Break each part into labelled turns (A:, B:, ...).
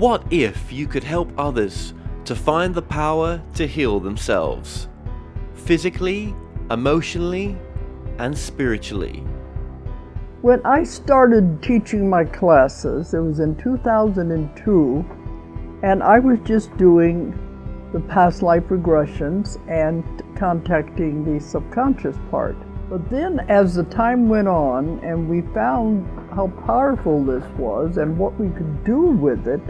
A: What if you could help others to find the power to heal themselves? Physically, emotionally, and spiritually.
B: When I started teaching my classes, it was in 2002, and I was just doing the past life regressions and contacting the subconscious part. But then as the time went on and we found how powerful this was and what we could do with it,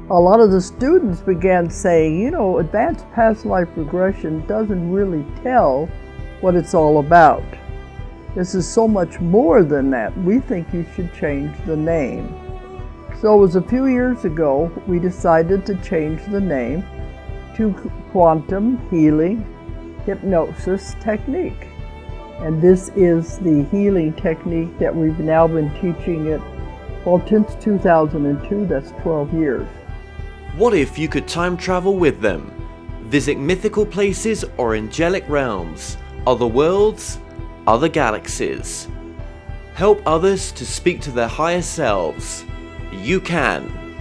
B: a lot of the students began saying, you know, advanced past life regression doesn't really tell what it's all about. This is so much more than that. We think you should change the name. So it was a few years ago we decided to change the name to Quantum Healing Hypnosis Technique. And this is the healing technique that we've now been teaching it, well, since 2002, that's 12 years.
A: What if you could time travel with them? Visit mythical places or angelic realms, other worlds, other galaxies. Help others to speak to their higher selves. You can.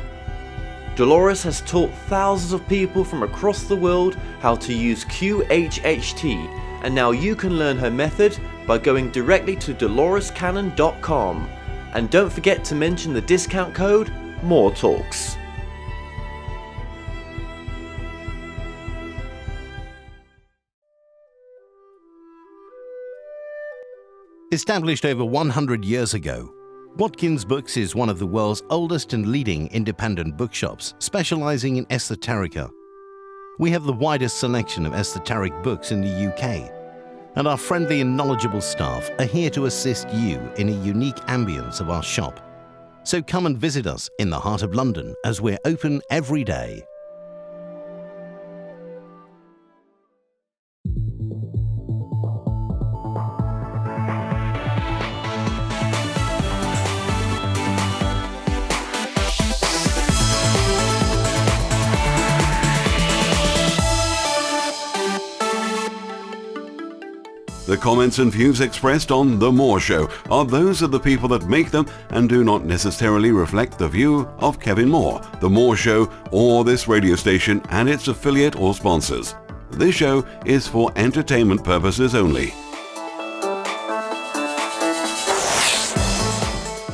A: Dolores has taught thousands of people from across the world how to use QHHT, and now you can learn her method by going directly to dolorescannon.com. And don't forget to mention the discount code MORETALKS.
C: Established over 100 years ago, Watkins Books is one of the world's oldest and leading independent bookshops specializing in esoterica. We have the widest selection of esoteric books in the UK, and our friendly and knowledgeable staff are here to assist you in a unique ambience of our shop. So come and visit us in the heart of London as we're open every day.
D: The comments and views expressed on The More Show are those of the people that make them and do not necessarily reflect the view of Kevin Moore, The More Show, or this radio station and its affiliate or sponsors. This show is for entertainment purposes only.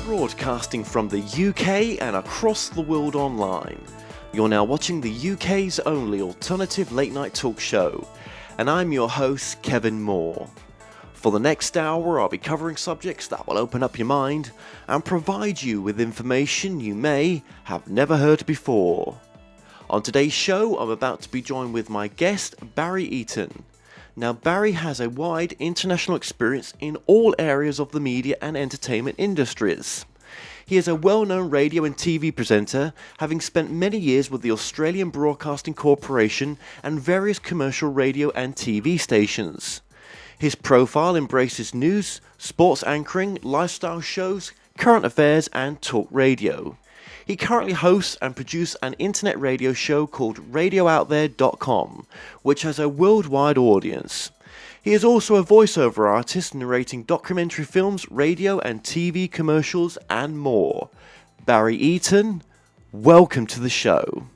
A: Broadcasting from the UK and across the world online. You're now watching the UK's only alternative late night talk show, and I'm your host, Kevin Moore. For the next hour, I'll be covering subjects that will open up your mind and provide you with information you may have never heard before. On today's show, I'm about to be joined with my guest, Barry Eaton. Now, Barry has a wide international experience in all areas of the media and entertainment industries. He is a well-known radio and TV presenter, having spent many years with the Australian Broadcasting Corporation and various commercial radio and TV stations. His profile embraces news, sports anchoring, lifestyle shows, current affairs, and talk radio. He currently hosts and produces an internet radio show called RadioOutThere.com, which has a worldwide audience. He is also a voiceover artist narrating documentary films, radio and TV commercials, and more. Barry Eaton, welcome to the show.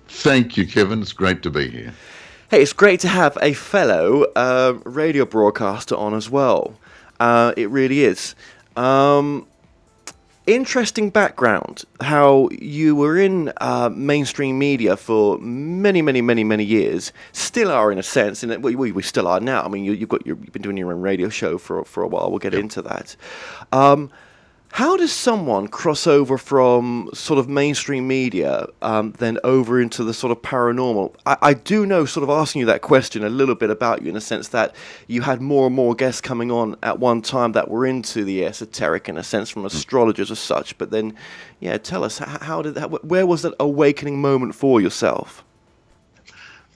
E: Thank you, Kevin. It's great to be here.
A: Hey, it's great to have a fellow radio broadcaster on as well. It really is. Interesting background, how you were in mainstream media for many years. Still are, in a sense, and we still are now. I mean, you've been doing your own radio show for a while. We'll get into that. How does someone cross over from sort of mainstream media then over into the sort of paranormal? I do know, sort of asking you that question, a little bit about you in a sense that you had more and more guests coming on at one time that were into the esoteric, in a sense, from astrologers as such. But then, yeah, tell us, where was that awakening moment for yourself?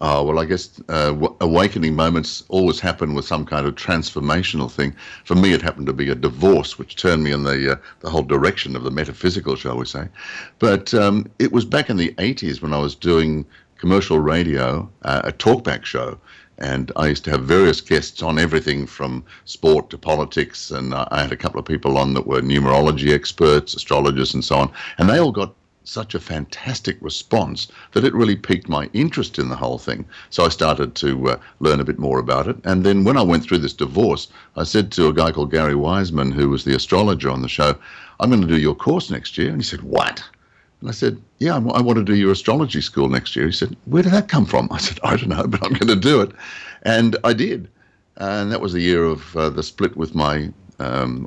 E: Oh, well, I guess awakening moments always happen with some kind of transformational thing. For me, it happened to be a divorce, which turned me in the whole direction of the metaphysical, shall we say. But it was back in the 80s when I was doing commercial radio, a talkback show. And I used to have various guests on, everything from sport to politics. And I had a couple of people on that were numerology experts, astrologers, and so on. And they all got such a fantastic response that it really piqued my interest in the whole thing. So I started to learn a bit more about it. And then when I went through this divorce, I said to a guy called Gary Wiseman, who was the astrologer on the show, I'm going to do your course next year. And he said, what? And I said, yeah, I want to do your astrology school next year. He said, where did that come from? I said, I don't know, but I'm going to do it. And I did. And that was the year of the split with my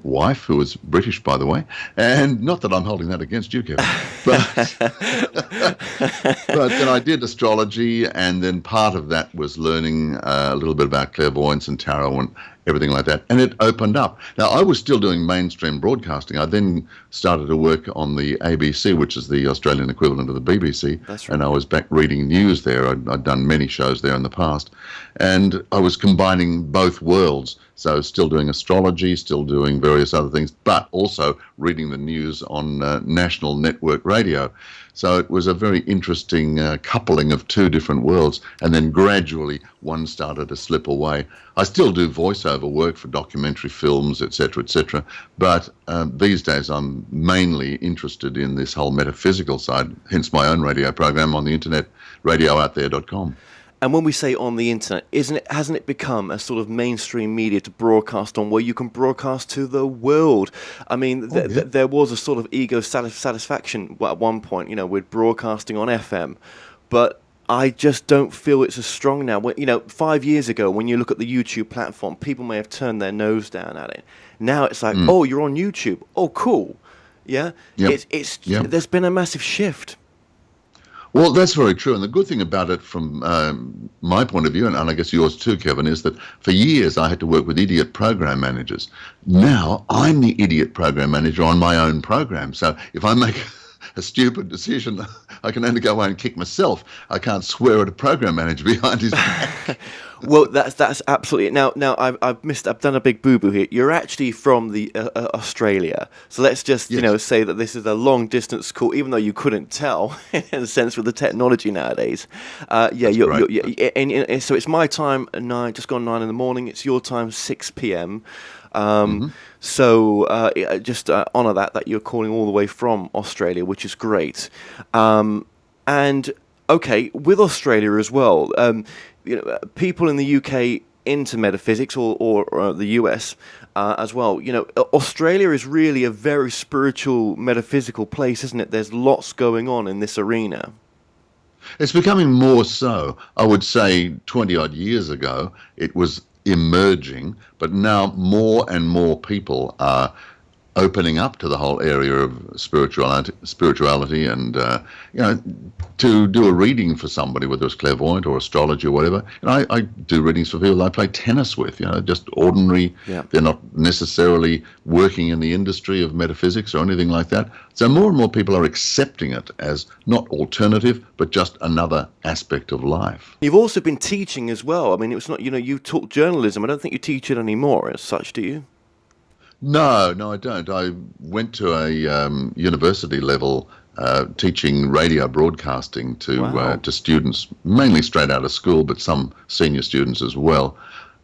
E: wife, who was British, by the way. And not that I'm holding that against you, Kevin. But, but then I did astrology, and then part of that was learning a little bit about clairvoyance and tarot and everything like that. And it opened up. Now, I was still doing mainstream broadcasting. I then started to work on the ABC, which is the Australian equivalent of the BBC.
A: That's right.
E: And I was back reading news there. I'd done many shows there in the past. And I was combining both worlds. So still doing astrology, still doing various other things, but also reading the news on national network radio. So it was a very interesting coupling of two different worlds, and then gradually one started to slip away. I still do voiceover work for documentary films, etc., but these days I'm mainly interested in this whole metaphysical side, hence my own radio program on the internet, radiooutthere.com.
A: And when we say on the internet, hasn't it become a sort of mainstream media to broadcast on, where you can broadcast to the world? I mean, there was a sort of ego satisfaction at one point, with broadcasting on FM, but I just don't feel it's as strong now. 5 years ago, when you look at the YouTube platform, people may have turned their nose down at it. Now it's like, oh, you're on YouTube. Oh, cool. Yeah.
E: Yep.
A: There's been a massive shift.
E: Well, that's very true. And the good thing about it from my point of view, and I guess yours too, Kevin, is that for years I had to work with idiot program managers. Now I'm the idiot program manager on my own program. So if I make a stupid decision, I can only go away and kick myself. I can't swear at a program manager behind his back.
A: Well, that's absolutely it. Now I've done a big boo-boo here. You're actually from the Australia, so let's just say that this is a long distance call, even though you couldn't tell in a sense with the technology nowadays. So it's my time just gone 9 in the morning. It's your time 6 p.m. So just honour that you're calling all the way from Australia, which is great. And okay, with Australia as well. People in the UK into metaphysics or the US as well. Australia is really a very spiritual, metaphysical place, isn't it? There's lots going on in this arena.
E: It's becoming more so. I would say 20 odd years ago, it was emerging, but now more and more people are opening up to the whole area of spirituality and, to do a reading for somebody, whether it's clairvoyant or astrology or whatever. I do readings for people I play tennis with, just ordinary. Yeah. They're not necessarily working in the industry of metaphysics or anything like that. So more and more people are accepting it as not alternative, but just another aspect of life.
A: You've also been teaching as well. I mean, it's not, you taught journalism. I don't think you teach it anymore as such, do you?
E: No, I don't. I went to a university level teaching radio broadcasting to students, mainly straight out of school, but some senior students as well,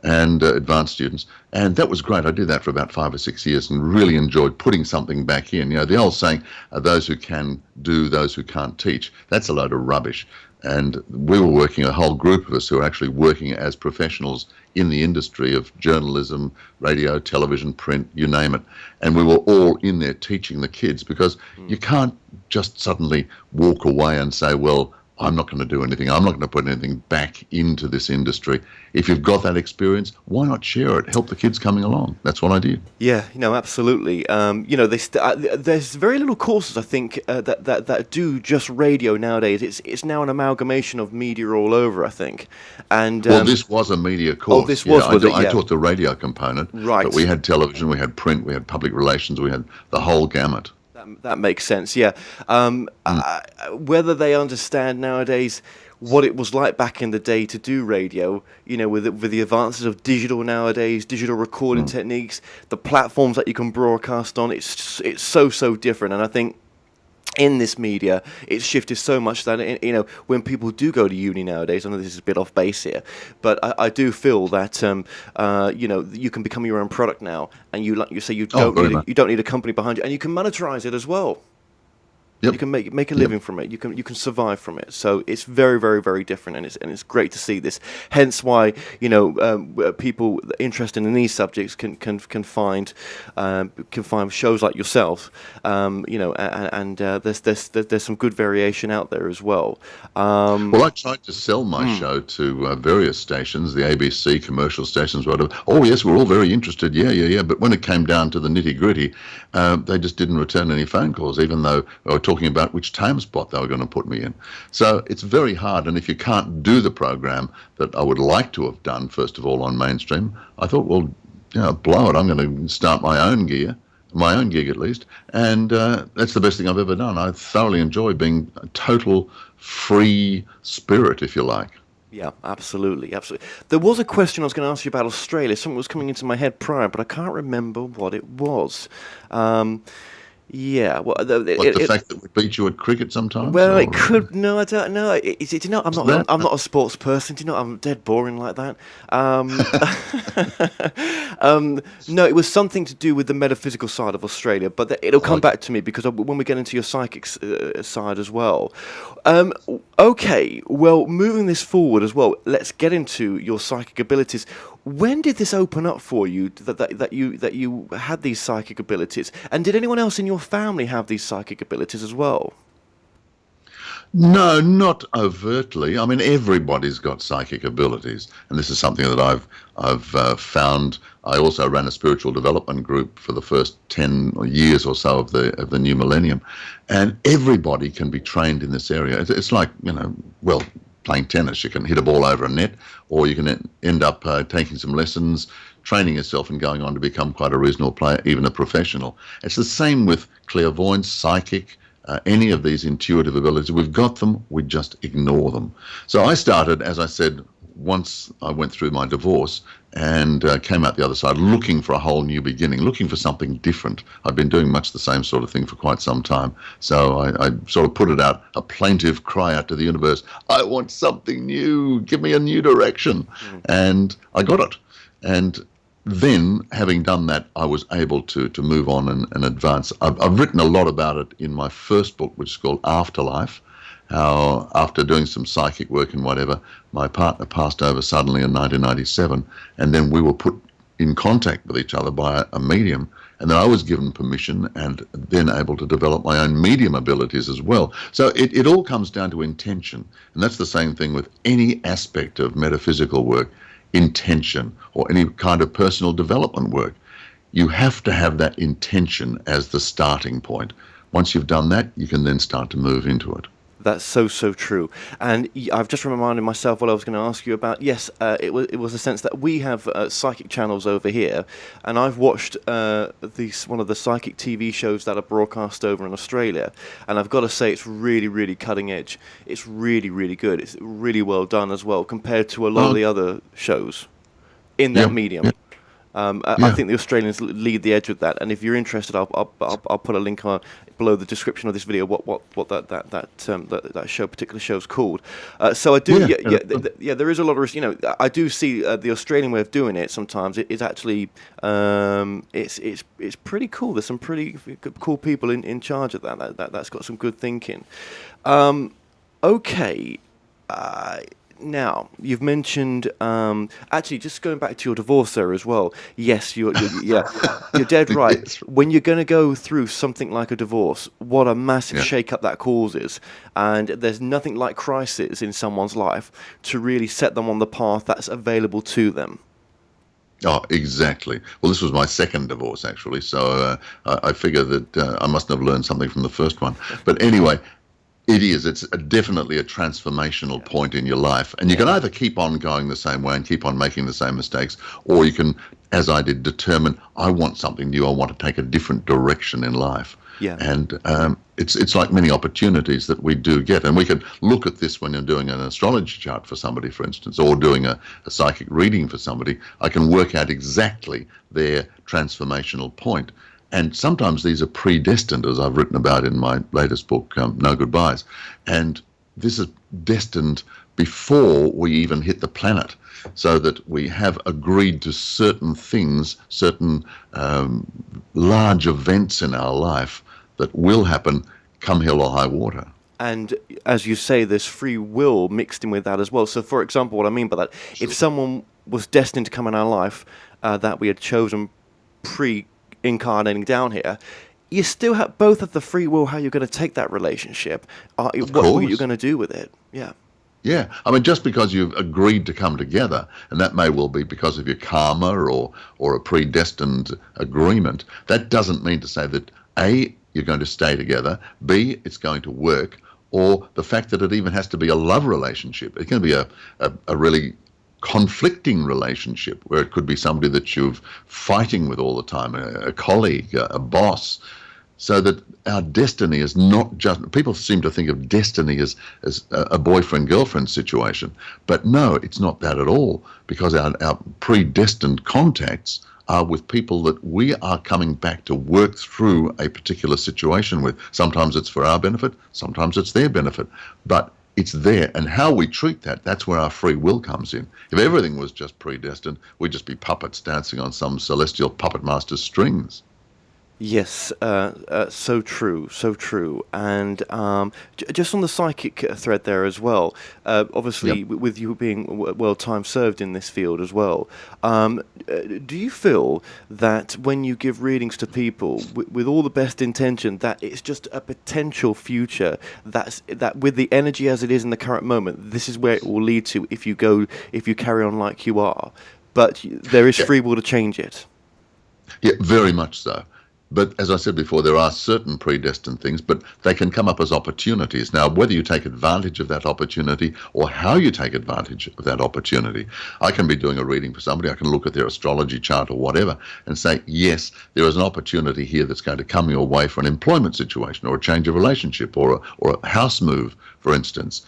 E: and advanced students. And that was great. I did that for about 5 or 6 years and really enjoyed putting something back in. The old saying, those who can do, those who can't teach. That's a load of rubbish. And we were working, a whole group of us who are actually working as professionals in the industry of journalism, radio, television, print, you name it. And we were all in there teaching the kids, because you can't just suddenly walk away and say, well, I'm not going to do anything. I'm not going to put anything back into this industry. If you've got that experience, why not share it? Help the kids coming along. That's what I did.
A: Yeah, absolutely. There's very little courses, I think, that do just radio nowadays. It's now an amalgamation of media all over, I think. And
E: this was a media course.
A: Oh, this was.
E: I taught the radio component. Right. But we had television, we had print, we had public relations, we had the whole gamut.
A: That makes sense, yeah. Whether they understand nowadays what it was like back in the day to do radio, with the advances of digital nowadays, digital recording techniques, the platforms that you can broadcast on, it's so different. And I think in this media, it's shifted so much that, when people do go to uni nowadays, I know this is a bit off base here, but I do feel that, you can become your own product now, and you don't need a company behind you, and you can monetize it as well.
E: Yep.
A: You can make a living from it. You can survive from it. So it's very, very, very different, and it's great to see this. Hence why people interested in these subjects can find shows like yourself. And there's some good variation out there as well.
E: Well, I tried to sell my show to various stations, the ABC, commercial stations, whatever. Oh, yes, we're all very interested. Yeah. But when it came down to the nitty-gritty, they just didn't return any phone calls, even though they were talking about which time spot they were going to put me in. So it's very hard. And if you can't do the program that I would like to have done, first of all, on mainstream, I thought, well, blow it. I'm going to start my own gig at least. And that's the best thing I've ever done. I thoroughly enjoy being a total free spirit, if you like.
A: Yeah, absolutely. There was a question I was going to ask you about Australia. Something was coming into my head prior, but I can't remember what it was. Yeah, well,
E: the fact that we beat you at cricket sometimes.
A: Well, it could. No, I don't know. I'm not a sports person. Do you know? I'm dead boring like that. No, it was something to do with the metaphysical side of Australia, but it'll come back to me because when we get into your psychic side as well. Okay, well, moving this forward as well, let's get into your psychic abilities. When did this open up for you that you had these psychic abilities, and did anyone else in your family have these psychic abilities as well?
E: No, not overtly. I mean, everybody's got psychic abilities, and this is something that I've found. I also ran a spiritual development group for the first 10 years or so of the new millennium, and everybody can be trained in this area. It's like, playing tennis. You can hit a ball over a net, or you can end up taking some lessons, training yourself and going on to become quite a reasonable player, even a professional. It's the same with clairvoyance, psychic, any of these intuitive abilities. We've got them, we just ignore them. So I started, as I said, once I went through my divorce and came out the other side looking for a whole new beginning, looking for something different. I've been doing much the same sort of thing for quite some time. So I sort of put it out, a plaintive cry out to the universe, I want something new, give me a new direction. And I got it. And then, having done that, I was able to move on and advance. I've written a lot about it in my first book, which is called Afterlife. How, after doing some psychic work and whatever, my partner passed over suddenly in 1997, and then we were put in contact with each other by a medium, and then I was given permission and then able to develop my own medium abilities as well. So it all comes down to intention, and that's the same thing with any aspect of metaphysical work, intention, or any kind of personal development work. You have to have that intention as the starting point. Once you've done that, you can then start to move into it.
A: That's so true. And I've just reminded myself what I was going to ask you about. Yes, it was a sense that we have psychic channels over here, and I've watched one of the psychic TV shows that are broadcast over in Australia, and I've got to say it's really, really cutting edge. It's really, really good. It's really well done as well compared to a lot of the other shows in that medium. Yeah. I think the Australians lead the edge with that, and if you're interested, I'll put a link below the description of this video. What that particular show's called. So I do, there is a lot of, I do see the Australian way of doing it. Sometimes it is actually, it's pretty cool. There's some pretty cool people in charge of that. That's got some good thinking. Okay. Now, you've mentioned, actually, just going back to your divorce there as well. Yes, you're dead right.
E: Yes.
A: When you're going to go through something like a divorce, what a massive shake-up that causes. And there's nothing like crisis in someone's life to really set them on the path that's available to them.
E: Oh, exactly. Well, this was my second divorce, actually, so I figure that I must have learned something from the first one. But anyway, it's definitely a transformational point in your life. And you can either keep on going the same way and keep on making the same mistakes, or you can, as I did, determine, I want something new, I want to take a different direction in life. Yeah. And it's like many opportunities that we do get. And we can look at this when you're doing an astrology chart for somebody, for instance, or doing a psychic reading for somebody. I can work out exactly their transformational point. And sometimes these are predestined, as I've written about in my latest book, No Goodbyes. And this is destined before we even hit the planet, so that we have agreed to certain things, certain large events in our life that will happen come hell or high water.
A: And as you say, there's free will mixed in with that as well. So, for example, what I mean by that, if someone was destined to come in our life that we had chosen pre-incarnating down here, you still have both of the free will how you're going to take that relationship, what you're going to do with it. Yeah.
E: Yeah, I mean, just because you've agreed to come together, and that may well be because of your karma or a predestined agreement, that doesn't mean to say that A, you're going to stay together, B, it's going to work, or the fact that it even has to be a love relationship. It can be a really conflicting relationship where it could be somebody that you're fighting with all the time, a colleague, a boss. So that our destiny is not just, people seem to think of destiny as a boyfriend-girlfriend situation. But no, it's not that at all, because our predestined contacts are with people that we are coming back to work through a particular situation with. Sometimes it's for our benefit, sometimes it's their benefit. But it's there, and how we treat that, that's where our free will comes in. If everything was just predestined, we'd just be puppets dancing on some celestial puppet master's strings.
A: Yes, so true, so true. And just on the psychic thread there as well, obviously with you being well time served in this field as well, do you feel that when you give readings to people with all the best intention, that it's just a potential future, that with the energy as it is in the current moment, this is where it will lead to if you carry on like you are, but there is free will to change it?
E: Yeah, very much so. But as I said before, there are certain predestined things, but they can come up as opportunities. Now, whether you take advantage of that opportunity or how you take advantage of that opportunity, I can be doing a reading for somebody. I can look at their astrology chart or whatever and say, yes, there is an opportunity here that's going to come your way for an employment situation or a change of relationship or a house move, for instance.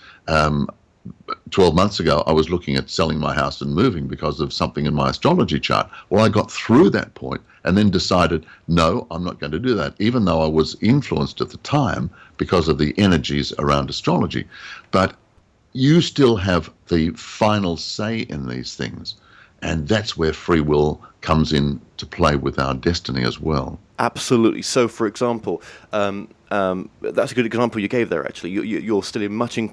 E: 12 months ago, I was looking at selling my house and moving because of something in my astrology chart. Well, I got through that point and then decided, no, I'm not going to do that, even though I was influenced at the time because of the energies around astrology. But you still have the final say in these things. And that's where free will comes in to play with our destiny as well.
A: Absolutely. So, for example, that's a good example you gave there, actually. You're still much in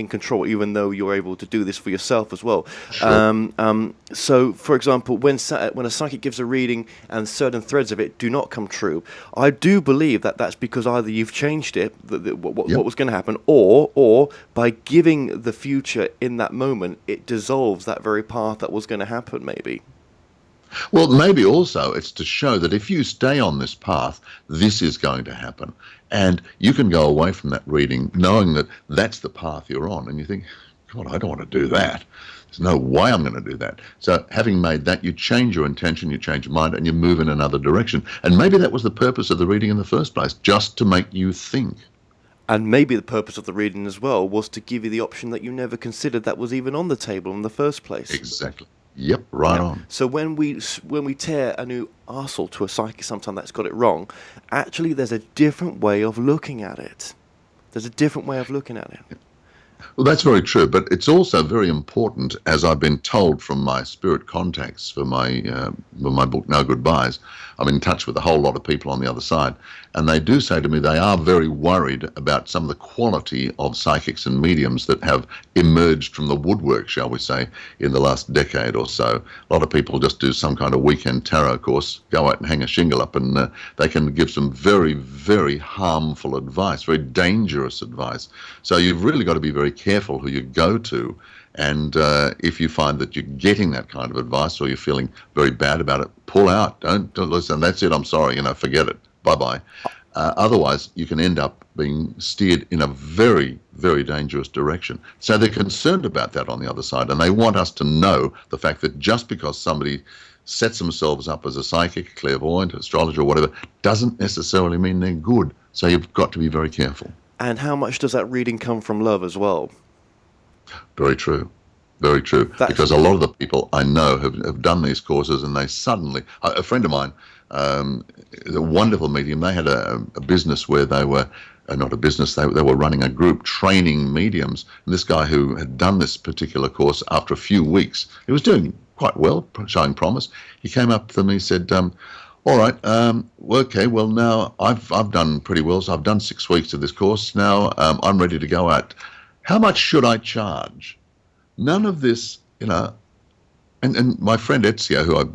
A: control, even though you're able to do this for yourself as well. Sure. So, for example, when a psychic gives a reading and certain threads of it do not come true, I do believe that that's because either you've changed it, what was going to happen, or by giving the future in that moment, it dissolves that very path that was going to happen, maybe.
E: Well, maybe also it's to show that if you stay on this path, this is going to happen. And you can go away from that reading knowing that that's the path you're on. And you think, God, I don't want to do that. There's no way I'm going to do that. So having made that, you change your intention, you change your mind, and you move in another direction. And maybe that was the purpose of the reading in the first place, just to make you think.
A: And maybe the purpose of the reading as well was to give you the option that you never considered that was even on the table in the first place.
E: Exactly. Yep, right on.
A: So when we tear a new arsehole to a psychic sometime that's got it wrong, actually there's a different way of looking at it. There's a different way of looking at it.
E: Well, that's very true, but it's also very important, as I've been told from my spirit contacts for my book, No Goodbyes. I'm in touch with a whole lot of people on the other side, and they do say to me they are very worried about some of the quality of psychics and mediums that have emerged from the woodwork, shall we say, in the last decade or so. A lot of people just do some kind of weekend tarot course, go out and hang a shingle up, and they can give some very, very harmful advice, very dangerous advice. So you've really got to be very careful who you go to, and if you find that you're getting that kind of advice or you're feeling very bad about it, pull out. Don't listen. That's it. I'm sorry. Forget it. Bye-bye. Otherwise, you can end up being steered in a very, very dangerous direction. So they're concerned about that on the other side, and they want us to know the fact that just because somebody sets themselves up as a psychic, clairvoyant, astrologer, or whatever, doesn't necessarily mean they're good. So you've got to be very careful.
A: And how much does that reading come from love as well?
E: Very true. Very true. Because a lot of the people I know have done these courses, and they suddenly, a friend of mine, a wonderful medium, they had a business where they were, not a business, they were running a group training mediums. And this guy who had done this particular course, after a few weeks, he was doing quite well, showing promise. He came up to me and said, All right. Okay. Well, now I've done pretty well. So I've done 6 weeks of this course. Now I'm ready to go out. How much should I charge? None of this, and my friend Ezio, who I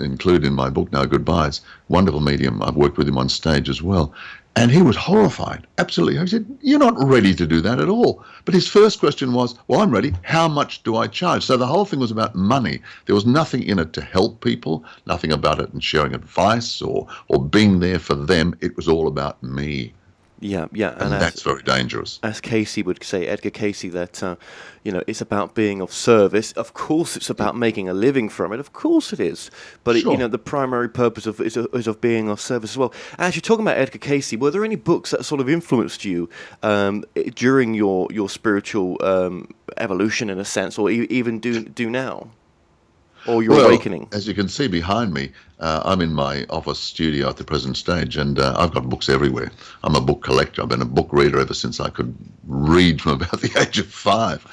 E: include in my book, No Goodbyes, wonderful medium. I've worked with him on stage as well. And he was horrified. Absolutely. He said, "You're not ready to do that at all." But his first question was, "Well, I'm ready. How much do I charge?" So the whole thing was about money. There was nothing in it to help people, nothing about it in sharing advice or being there for them. It was all about me.
A: Yeah, yeah,
E: And that's very dangerous.
A: As Casey would say, Edgar Casey, that it's about being of service. Of course, it's about making a living from it. Of course, it is. But
E: Sure.
A: the primary purpose is of being of service as well. Actually, talking about Edgar Casey, were there any books that sort of influenced you during your spiritual evolution, in a sense, or even do now, or your awakening?
E: As you can see behind me, I'm in my office studio at the present stage, and I've got books everywhere. I'm a book collector. I've been a book reader ever since I could read from about the age of 5.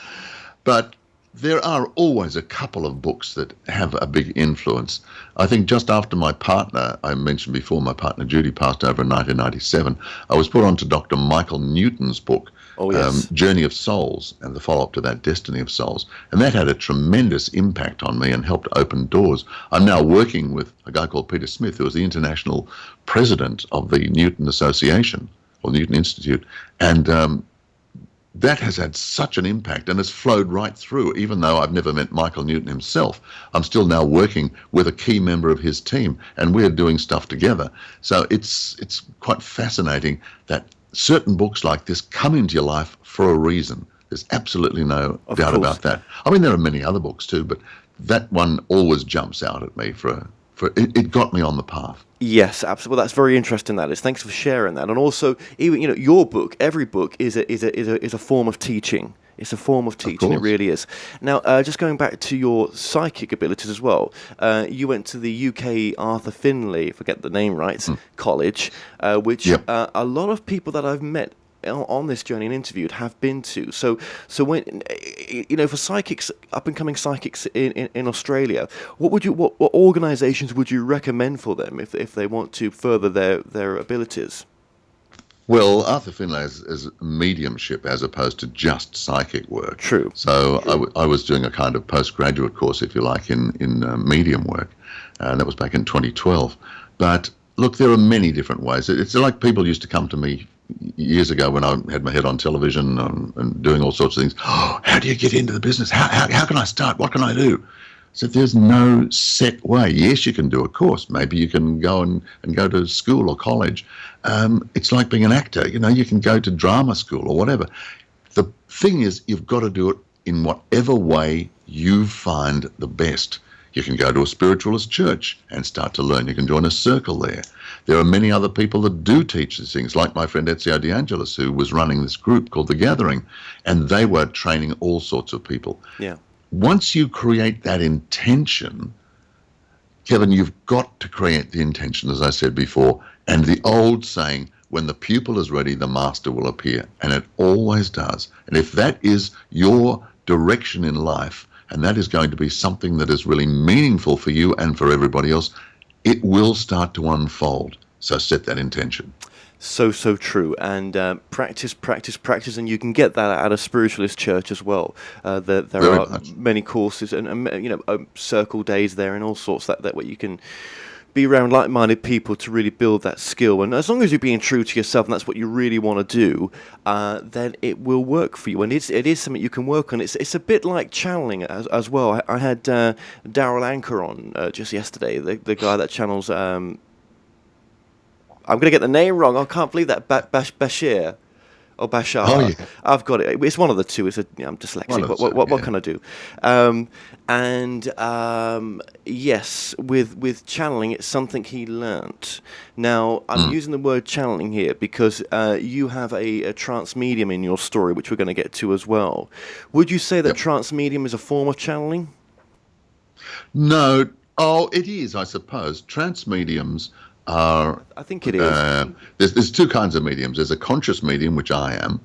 E: But there are always a couple of books that have a big influence. I think just after my partner, I mentioned before, my partner Judy passed over in 1997, I was put on to Dr. Michael Newton's book,
A: Oh, yes.
E: Journey of Souls, and the follow-up to that, Destiny of Souls. And that had a tremendous impact on me and helped open doors. I'm now working with a guy called Peter Smith, who was the international president of the Newton Association, or Newton Institute. And that has had such an impact and has flowed right through. Even though I've never met Michael Newton himself, I'm still now working with a key member of his team, and we're doing stuff together. So it's quite fascinating that certain books like this come into your life for a reason. There's absolutely no doubt about that. I mean, there are many other books too, but that one always jumps out at me it got me on the path.
A: Yes, absolutely. Well, that's very interesting. That is. Thanks for sharing that. And also, even your book, every book is a form of teaching. It's a form of teaching. It really is. Now, just going back to your psychic abilities as well. You went to the UK Arthur Findlay, forget the name right, college, which a lot of people that I've met on this journey and interviewed have been to. So when for psychics, up and coming psychics in Australia, what organisations would you recommend for them if they want to further their abilities?
E: Well, Arthur Findlay is mediumship as opposed to just psychic work.
A: True.
E: So I was doing a kind of postgraduate course, if you like, in medium work, and that was back in 2012. But look, there are many different ways. It's like people used to come to me years ago when I had my head on television and doing all sorts of things. "Oh, how do you get into the business? How can I start? What can I do?" So there's no set way. Yes, you can do a course. Maybe you can go and go to school or college. It's like being an actor. You can go to drama school or whatever. The thing is, you've got to do it in whatever way you find the best. You can go to a spiritualist church and start to learn. You can join a circle there. There are many other people that do teach these things, like my friend Ezio De Angelis, who was running this group called The Gathering, and they were training all sorts of people.
A: Yeah.
E: Once you create that intention, Kevin, you've got to create the intention, as I said before. And the old saying, when the pupil is ready, the master will appear. And it always does. And if that is your direction in life, and that is going to be something that is really meaningful for you and for everybody else, it will start to unfold. So set that intention.
A: So true. And practice, and you can get that at a spiritualist church as well. There are many courses and circle days there and all sorts that way you can be around like-minded people to really build that skill. And as long as you're being true to yourself and that's what you really want to do, then it will work for you. And it is something you can work on. It's a bit like channeling as well. I had Daryl Anchor on just yesterday, the guy that channels... I'm going to get the name wrong. I can't believe that. Bashir. Or Bashar.
E: Oh, yeah.
A: I've got it. It's one of the two. I'm dyslexic. What can I do? Yes, with channeling, it's something he learnt. Now, I'm using the word channeling here because you have a trance medium in your story, which we're going to get to as well. Would you say that trance medium is a form of channeling?
E: No. Oh, it is, I suppose. Trance mediums are...
A: I think it is.
E: There's two kinds of mediums. There's a conscious medium, which I am.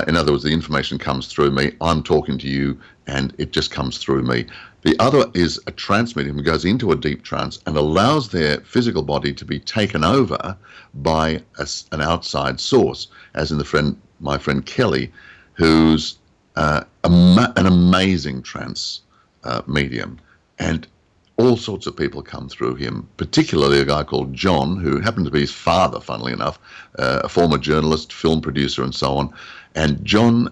E: In other words, the information comes through me. I'm talking to you, and it just comes through me. The other is a trance medium who goes into a deep trance and allows their physical body to be taken over by an outside source, as in my friend Kelly, who's an amazing trance medium. And all sorts of people come through him, particularly a guy called John, who happened to be his father, funnily enough, a former journalist, film producer, and so on. And John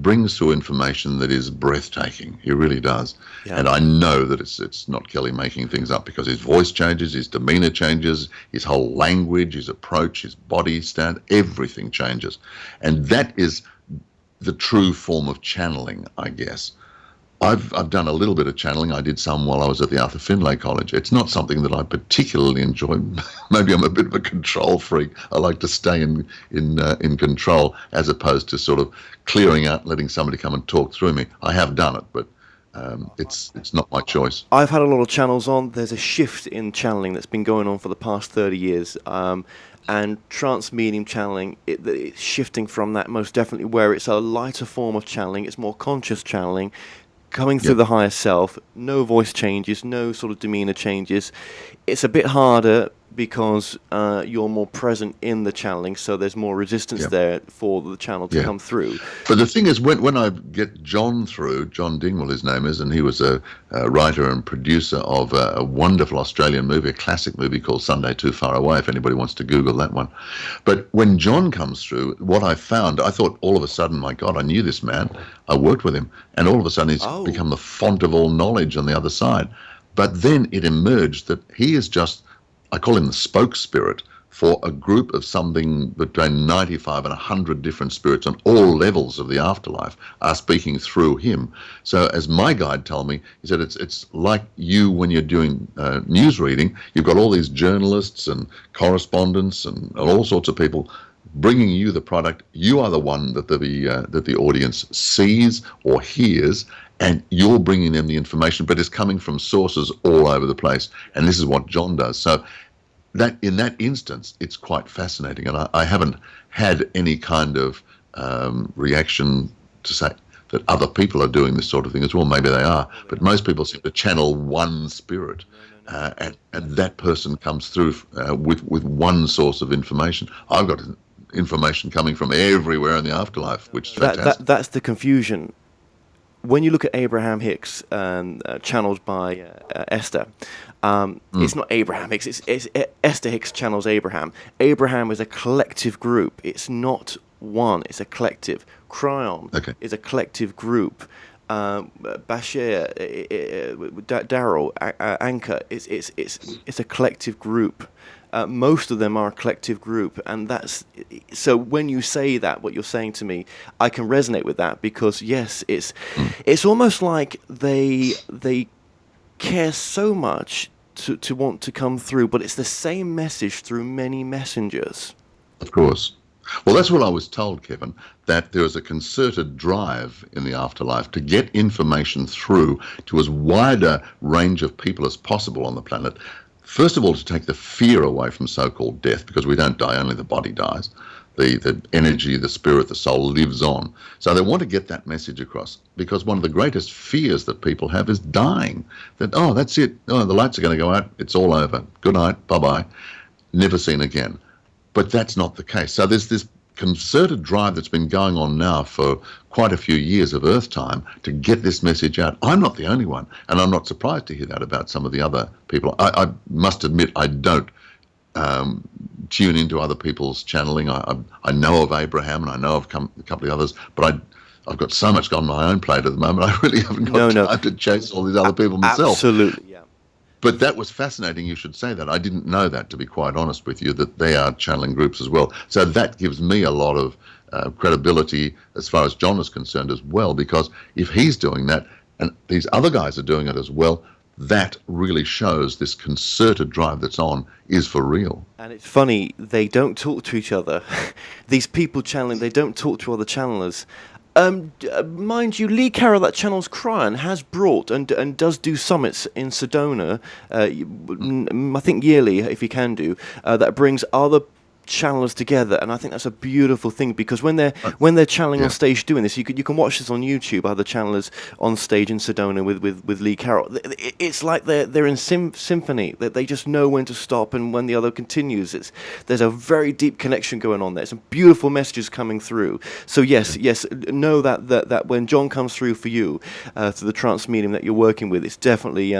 E: brings through information that is breathtaking. He really does. Yeah. And I know that it's not Kelly making things up, because his voice changes, his demeanor changes, his whole language, his approach, his body stand, everything changes. And that is the true form of channeling, I guess. I've done a little bit of channeling. I did some while I was at the Arthur Findlay College. It's not something that I particularly enjoy. Maybe I'm a bit of a control freak. I like to stay in control, as opposed to sort of clearing out, letting somebody come and talk through me. I have done it, but it's not my choice.
A: I've had a lot of channels on. There's a shift in channeling that's been going on for the past 30 years. And trance medium channeling, it's shifting from that most definitely, where it's a lighter form of channeling. It's more conscious channeling, coming through the higher self, no voice changes, no sort of demeanor changes. It's a bit harder because you're more present in the channeling, so there's more resistance there for the channel to come through.
E: But the thing is, when I get John through, John Dingwall his name is, and he was a writer and producer of a wonderful Australian movie, a classic movie called Sunday Too Far Away, if anybody wants to Google that one. But when John comes through, what I found, I thought all of a sudden, my God, I knew this man, I worked with him, and all of a sudden he's become the font of all knowledge on the other side. But then it emerged that he is just, I call him the spoke spirit for a group of something between 95 and 100 different spirits on all levels of the afterlife are speaking through him. So as my guide told me, he said it's like you when you're doing news reading. You've got all these journalists and correspondents and all sorts of people bringing you the product. You are the one that the audience sees or hears, and you're bringing them the information, but it's coming from sources all over the place. And this is what John does. So that in that instance, it's quite fascinating. And I haven't had any kind of reaction to say that other people are doing this sort of thing as well. Maybe they are, but most people seem to channel one spirit. And that person comes through with one source of information. I've got information coming from everywhere in the afterlife, which is fantastic.
A: That's the confusion. When you look at Abraham Hicks, channeled by Esther, it's not Abraham Hicks, it's Esther Hicks channels Abraham. Abraham is a collective group. It's not one, it's a collective. Cryon is a collective group. Bashir, Daryl, Anchor, it's a collective group. Most of them are a collective group, and that's so. When you say that, what you're saying to me, I can resonate with that, because yes, it's almost like they care so much to want to come through, but it's the same message through many messengers.
E: Of course. Well, that's what I was told, Kevin, that there is a concerted drive in the afterlife to get information through to as wide a range of people as possible on the planet. First of all, to take the fear away from so-called death, because we don't die, only the body dies. The energy, the spirit, the soul lives on. So they want to get that message across, because one of the greatest fears that people have is dying. That, oh, that's it. Oh, the lights are going to go out. It's all over. Good night. Bye-bye. Never seen again. But that's not the case. So there's this concerted drive that's been going on now for quite a few years of Earth time to get this message out. I'm not the only one, and I'm not surprised to hear that about some of the other people. I must admit I don't tune into other people's channeling. I know of Abraham, and I know of a couple of others, but I've got so much on my own plate at the moment, I really haven't got time to chase all these other people myself.
A: Absolutely, yeah.
E: But that was fascinating. You should say that. I didn't know that, to be quite honest with you, that they are channeling groups as well. So that gives me a lot of credibility as far as John is concerned as well, because if he's doing that and these other guys are doing it as well, that really shows this concerted drive that's on is for real.
A: And it's funny, they don't talk to each other. These people channeling, they don't talk to other channelers. Mind you, Lee Carroll, that channel's Cryon, has brought and does do summits in Sedona, I think yearly, if he can do, that brings other channelers together, and I think that's a beautiful thing, because when they're channeling on stage doing this, you can watch this on YouTube, other channelers on stage in Sedona with Lee Carroll. It's like they're in symphony, that they just know when to stop and when the other continues. There's a very deep connection going on there. Some beautiful messages coming through. So yes, know that when John comes through for you, to the trance medium that you're working with, it's definitely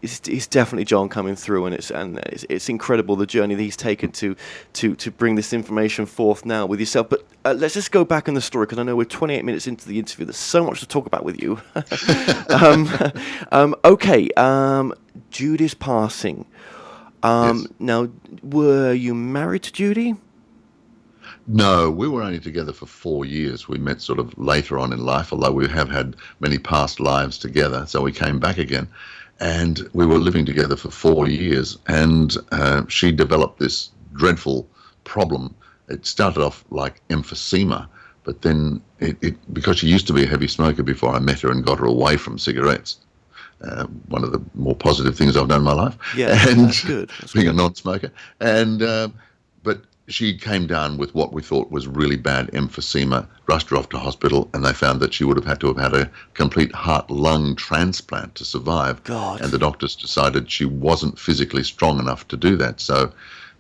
A: it's definitely John coming through, and it's incredible the journey that he's taken to bring this information forth now with yourself. But let's just go back in the story, because I know we're 28 minutes into the interview. There's so much to talk about with you. Judy's passing.
E: Yes.
A: Now, were you married to Judy?
E: No, we were only together for 4 years. We met sort of later on in life, although we have had many past lives together. So we came back again. And we were living together for 4 years, and she developed this dreadful problem. It started off like emphysema, but then because she used to be a heavy smoker before I met her and got her away from cigarettes, one of the more positive things I've done in my life.
A: Yeah,
E: and
A: that's good. That's
E: being
A: good.
E: a non-smoker. And but she came down with what we thought was really bad emphysema, rushed her off to hospital, and they found that she would have had a complete heart-lung transplant to survive.
A: God.
E: And the doctors decided she wasn't physically strong enough to do that. So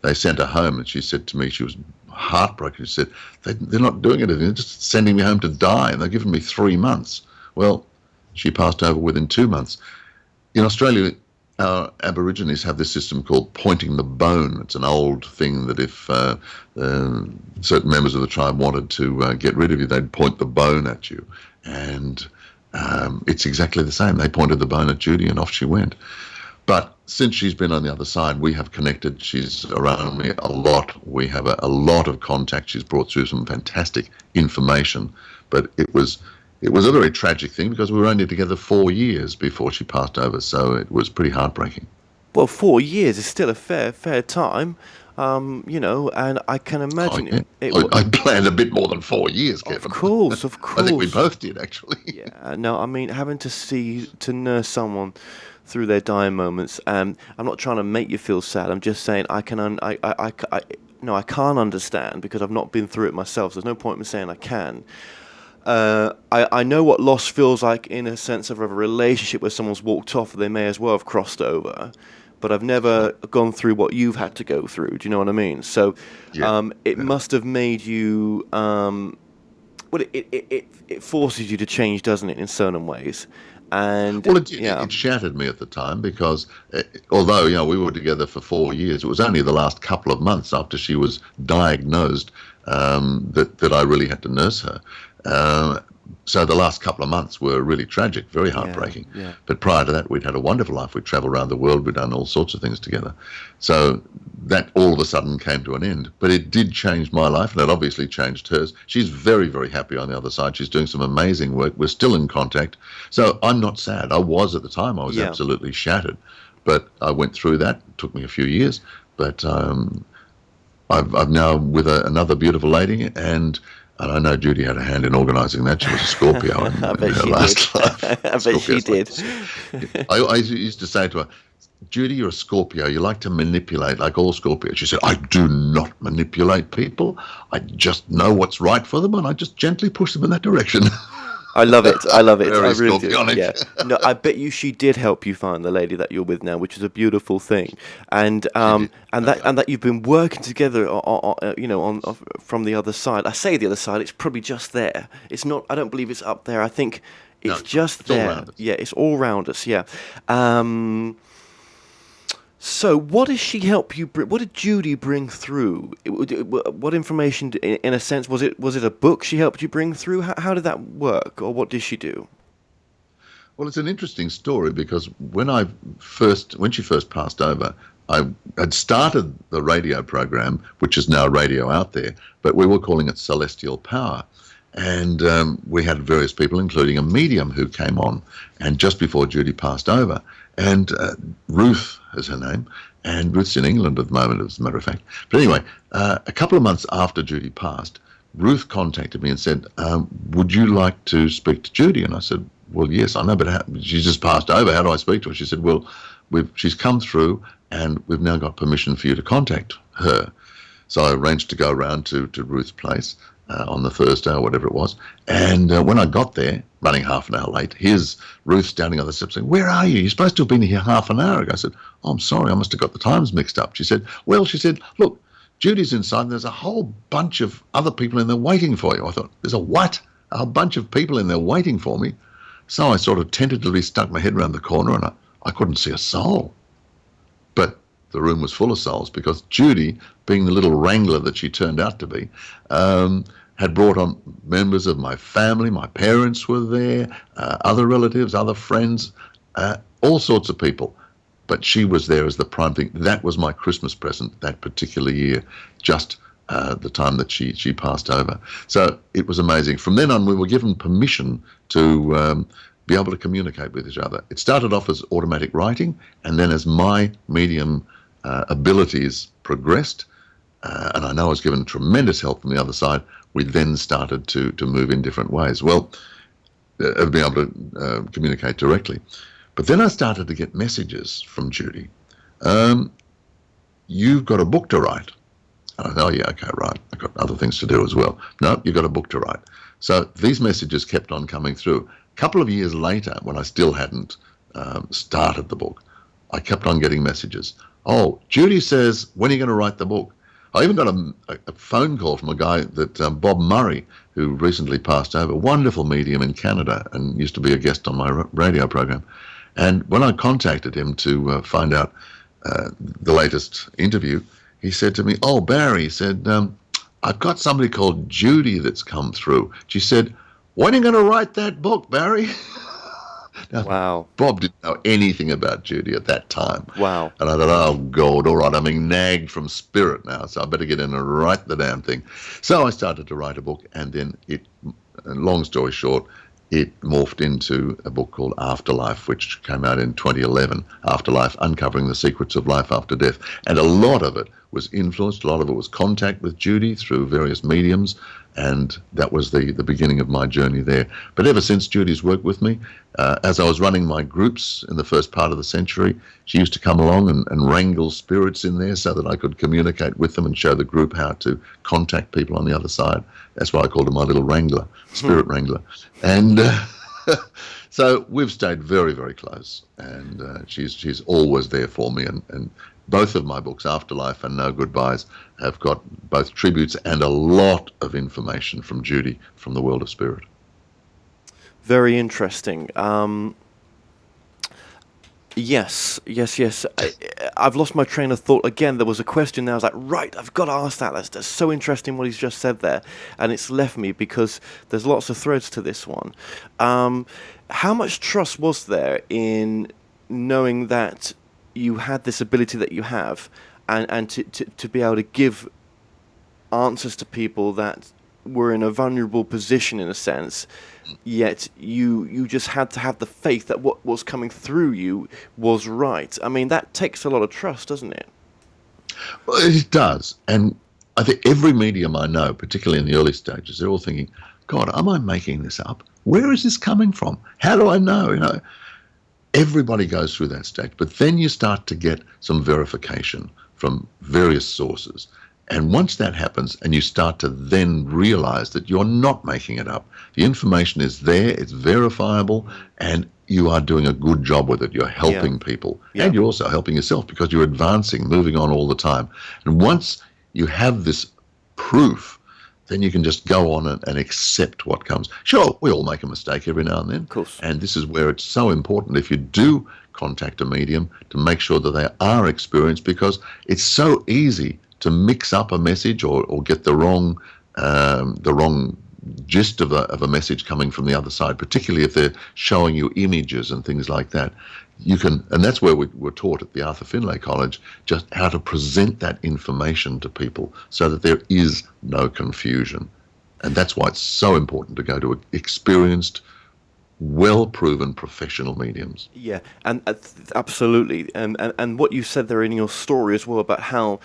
E: they sent her home, and she said to me, she was heartbroken. She said, they're not doing anything, they're just sending me home to die, and they've given me 3 months. Well, she passed over within 2 months. In Australia, our Aborigines have this system called pointing the bone. It's an old thing that if certain members of the tribe wanted to get rid of you, they'd point the bone at you. And it's exactly the same. They pointed the bone at Judy, and off she went. But since she's been on the other side, we have connected. She's around me a lot. We have a lot of contact. She's brought through some fantastic information. But it was a very tragic thing, because we were only together 4 years before she passed over, so it was pretty heartbreaking.
A: Well, 4 years is still a fair time, and I can imagine
E: I planned a bit more than 4 years, Kevin.
A: Of course.
E: I think we both did, actually.
A: Yeah, no, I mean, having to nurse someone through their dying moments. I'm not trying to make you feel sad. I'm just saying I can't understand, because I've not been through it myself. So there's no point in saying I can. I know what loss feels like, in a sense of a relationship where someone's walked off, they may as well have crossed over, but I've never gone through what you've had to go through. Do you know what I mean? So it must have made you, it forces you to change, doesn't it, in certain ways? And
E: well, it shattered me at the time, because although we were together for 4 years, it was only the last couple of months after she was diagnosed that I really had to nurse her. So the last couple of months were really tragic, very heartbreaking.
A: Yeah.
E: But prior to that, we'd had a wonderful life. We'd traveled around the world. We'd done all sorts of things together. So that all of a sudden came to an end. But it did change my life, and it obviously changed hers. She's very, very happy on the other side. She's doing some amazing work. We're still in contact. So I'm not sad. I was at the time. I was absolutely shattered. But I went through that. It took me a few years. But I'm now with another beautiful lady, and I know Judy had a hand in organising that. She was a Scorpio in her last life.
A: I bet she did.
E: I used to say to her, Judy, you're a Scorpio. You like to manipulate like all Scorpios. She said, I do not manipulate people. I just know what's right for them, and I just gently push them in that direction.
A: I love it. I
E: Very
A: really do.
E: scorpionic.
A: Yeah. No, I bet you she did help you find the lady that you're with now, which is a beautiful thing. And that you've been working together, from the other side. I say the other side. It's probably just there. It's not. I don't believe it's up there. I think it's just there.
E: All around us.
A: Yeah, it's all around us. Yeah. So, what does she help you bring? What did Judy bring through? What information, in a sense, was it a book she helped you bring through? How did that work, or what did she do?
E: Well, it's an interesting story, because when she first passed over, I had started the radio program, which is now Radio Out There, but we were calling it Celestial Power. And we had various people, including a medium who came on, and just before Judy passed over, and Ruth is her name, and Ruth's in England at the moment, as a matter of fact. But anyway, a couple of months after Judy passed, Ruth contacted me and said, would you like to speak to Judy? And I said, well, yes, I know, but she just passed over. How do I speak to her? She said, well, she's come through and we've now got permission for you to contact her. So I arranged to go around to Ruth's place on the Thursday or whatever it was. And when I got there, running half an hour late, here's Ruth standing on the steps saying, where are you? You're supposed to have been here half an hour ago. I said, oh, I'm sorry, I must have got the times mixed up. She said, look, Judy's inside and there's a whole bunch of other people in there waiting for you. I thought, there's a what? A whole bunch of people in there waiting for me? So I sort of tentatively stuck my head around the corner and I couldn't see a soul. But the room was full of souls because Judy, being the little wrangler that she turned out to be, had brought on members of my family. My parents were there, other relatives, other friends, all sorts of people. But she was there as the prime thing. That was my Christmas present that particular year, just the time that she passed over. So it was amazing. From then on, we were given permission to be able to communicate with each other. It started off as automatic writing, and then as my medium abilities progressed, and I know I was given tremendous help from the other side, we then started to move in different ways. Well, being able to communicate directly. But then I started to get messages from Judy. You've got a book to write. And I thought, oh, yeah, okay, right. I've got other things to do as well. No, you've got a book to write. So these messages kept on coming through. A couple of years later, when I still hadn't started the book, I kept on getting messages. Oh, Judy says, when are you going to write the book? I even got a phone call from a guy that Bob Murray, who recently passed over, wonderful medium in Canada and used to be a guest on my radio program. And when I contacted him to find out the latest interview, he said to me, oh, Barry, he said, I've got somebody called Judy that's come through. She said, when are you going to write that book, Barry? Now,
A: Wow.
E: Bob didn't know anything about Judy at that time.
A: Wow.
E: And I thought, oh, God, all right, I'm being nagged from spirit now, so I better get in and write the damn thing. So I started to write a book, and then long story short, it morphed into a book called Afterlife, which came out in 2011, Afterlife, Uncovering the Secrets of Life After Death. And a lot of it was influenced, a lot of it was contact with Judy through various mediums, and that was the beginning of my journey there. But ever since Judy's worked with me, as I was running my groups in the first part of the century, she used to come along and wrangle spirits in there so that I could communicate with them and show the group how to contact people on the other side. That's why I called her my little wrangler, spirit wrangler. And so we've stayed very, very close, and she's always there for me. And both of my books, Afterlife and No Goodbyes, have got both tributes and a lot of information from Judy from the world of spirit.
A: Very interesting. Yes. I've lost my train of thought again. There was a question there. I was like, right, I've got to ask that. That's so interesting what he's just said there. And it's left me because there's lots of threads to this one. How much trust was there in knowing that you had this ability that you have and to be able to give answers to people that were in a vulnerable position in a sense, yet you just had to have the faith that what was coming through you was right? I mean, that takes a lot of trust, doesn't it?
E: Well, it does. And I think every medium I know, particularly in the early stages, they're all thinking, God, am I making this up? Where is this coming from? How do I know? You know, everybody goes through that stage, but then you start to get some verification from various sources. And once that happens and you start to then realize that you're not making it up, the information is there, it's verifiable, and you are doing a good job with it. You're helping people, and you're also helping yourself because you're advancing, moving on all the time. And once you have this proof, then you can just go on and accept what comes. Sure, we all make a mistake every now and then.
A: Of course.
E: And this is where it's so important, if you do contact a medium, to make sure that they are experienced, because it's so easy to mix up a message or get the wrong gist of a message coming from the other side, particularly if they're showing you images and things like that. You can, and that's where we were taught at the Arthur Findlay College, just how to present that information to people so that there is no confusion. And that's why it's so important to go to experienced, well-proven professional mediums.
A: Yeah, and absolutely. And what you said there in your story as well about how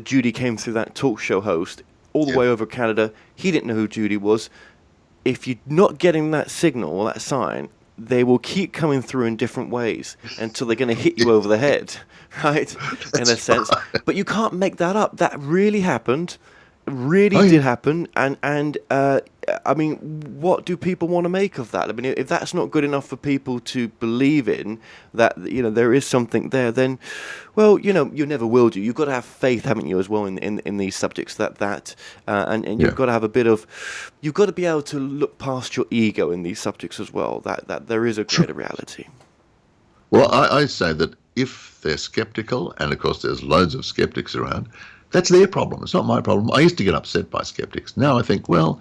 A: Judy came through that talk show host, all the way over Canada. He didn't know who Judy was. If you're not getting that signal or that sign, they will keep coming through in different ways until they're going to hit you over the head, right? In a sense.
E: Right.
A: But you can't make that up. That really happened. Really did happen. And I mean, what do people want to make of that? I mean, if that's not good enough for people to believe in, that, you know, there is something there, then, well, you know, you never will do. You've got to have faith, haven't you, as well, in these subjects, and you've got to have a bit of, you've got to be able to look past your ego in these subjects as well, that there is a greater reality.
E: Well, I say that if they're skeptical, and of course there's loads of skeptics around, that's their problem. It's not my problem. I used to get upset by skeptics. Now I think, well,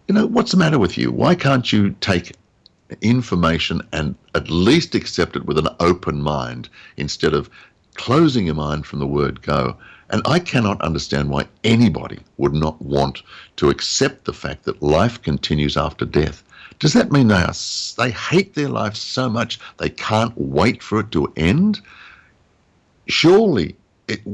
E: you know, what's the matter with you? Why can't you take information and at least accept it with an open mind instead of closing your mind from the word go? And I cannot understand why anybody would not want to accept the fact that life continues after death. Does that mean they hate their life so much they can't wait for it to end? Surely it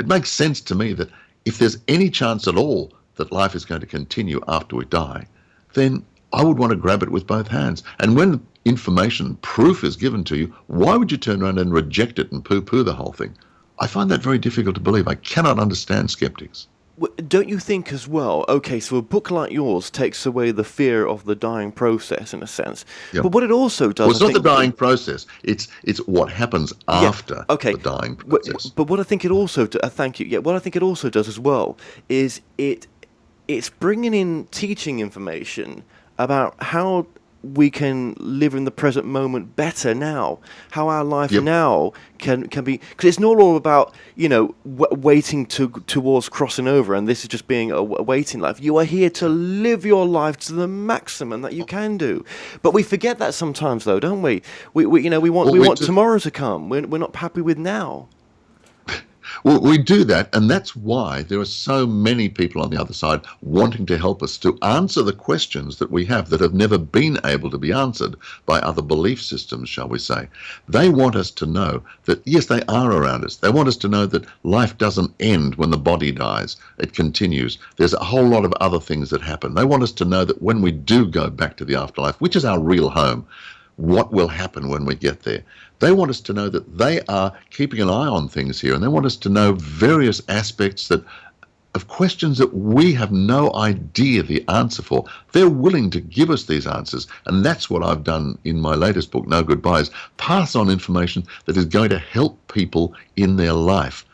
E: makes sense to me that if there's any chance at all that life is going to continue after we die, then I would want to grab it with both hands. And when information, proof is given to you, why would you turn around and reject it and poo-poo the whole thing? I find that very difficult to believe. I cannot understand skeptics.
A: Don't you think as well, okay, so a book like yours takes away the fear of the dying process in a sense.
E: Yep.
A: But what it also does...
E: Well, it's not the dying process. It's what happens after the dying process.
A: But what I think it also... thank you. Yeah, what I think it also does as well is it's bringing in teaching information about how we can live in the present moment better now, how our life now can be, because it's not all about, you know, waiting towards crossing over, and this is just being a waiting life. You are here to live your life to the maximum that you can do. But we forget that sometimes, though, don't we? We want tomorrow to come. We're not happy with now.
E: Well, we do that, and that's why there are so many people on the other side wanting to help us to answer the questions that we have that have never been able to be answered by other belief systems, shall we say. They want us to know that, yes, they are around us. They want us to know that life doesn't end when the body dies. It continues. There's a whole lot of other things that happen. They want us to know that when we do go back to the afterlife, which is our real home, what will happen when we get there. They want us to know that they are keeping an eye on things here, and they want us to know various aspects of questions that we have no idea the answer for. They're willing to give us these answers, and that's what I've done in my latest book, No Goodbyes, pass on information that is going to help people in their life.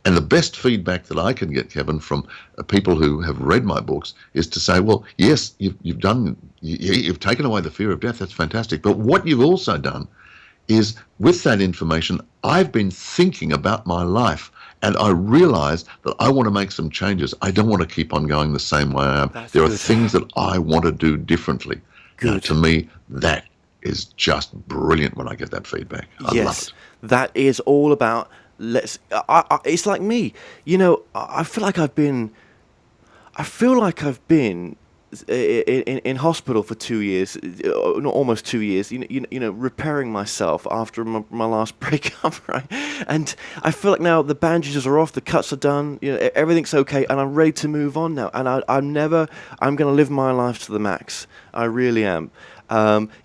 E: And the best feedback that I can get, Kevin, from people who have read my books is to say, well, yes, you've taken away the fear of death. That's fantastic. But what you've also done is, with that information, I've been thinking about my life, and I realize that I want to make some changes. I don't want to keep on going the same way I am. There are things that I want to do differently. Now, to me, that is just brilliant when I get that feedback. I love it.
A: That is all about... it's like me, you know. I feel like I've been in hospital for 2 years, not almost 2 years. You know, repairing myself after my last breakup, right? And I feel like now the bandages are off, the cuts are done, you know, everything's okay, and I'm ready to move on now. And I'm going to live my life to the max. I really am.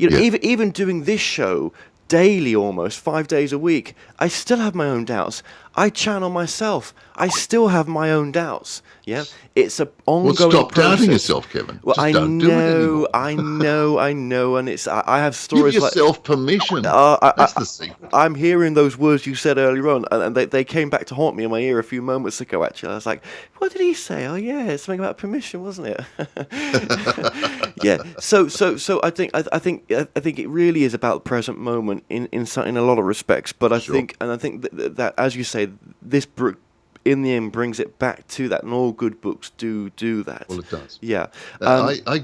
A: Even doing this show daily, almost 5 days a week, I still have my own doubts. I channel myself. I still have my own doubts. Yeah, it's an ongoing process.
E: Well, stop doubting yourself, Kevin.
A: Well, I know, and it's. I have stories.
E: Give yourself permission. That's the secret.
A: I'm hearing those words you said earlier on, and they came back to haunt me in my ear a few moments ago. Actually, I was like, "What did he say? Oh, yeah, it's something about permission, wasn't it?" Yeah. So I think it really is about the present moment in a lot of respects. But I think that as you say, this book, in the end, brings it back to that, and all good books do that.
E: Well, it does.
A: Yeah.
E: I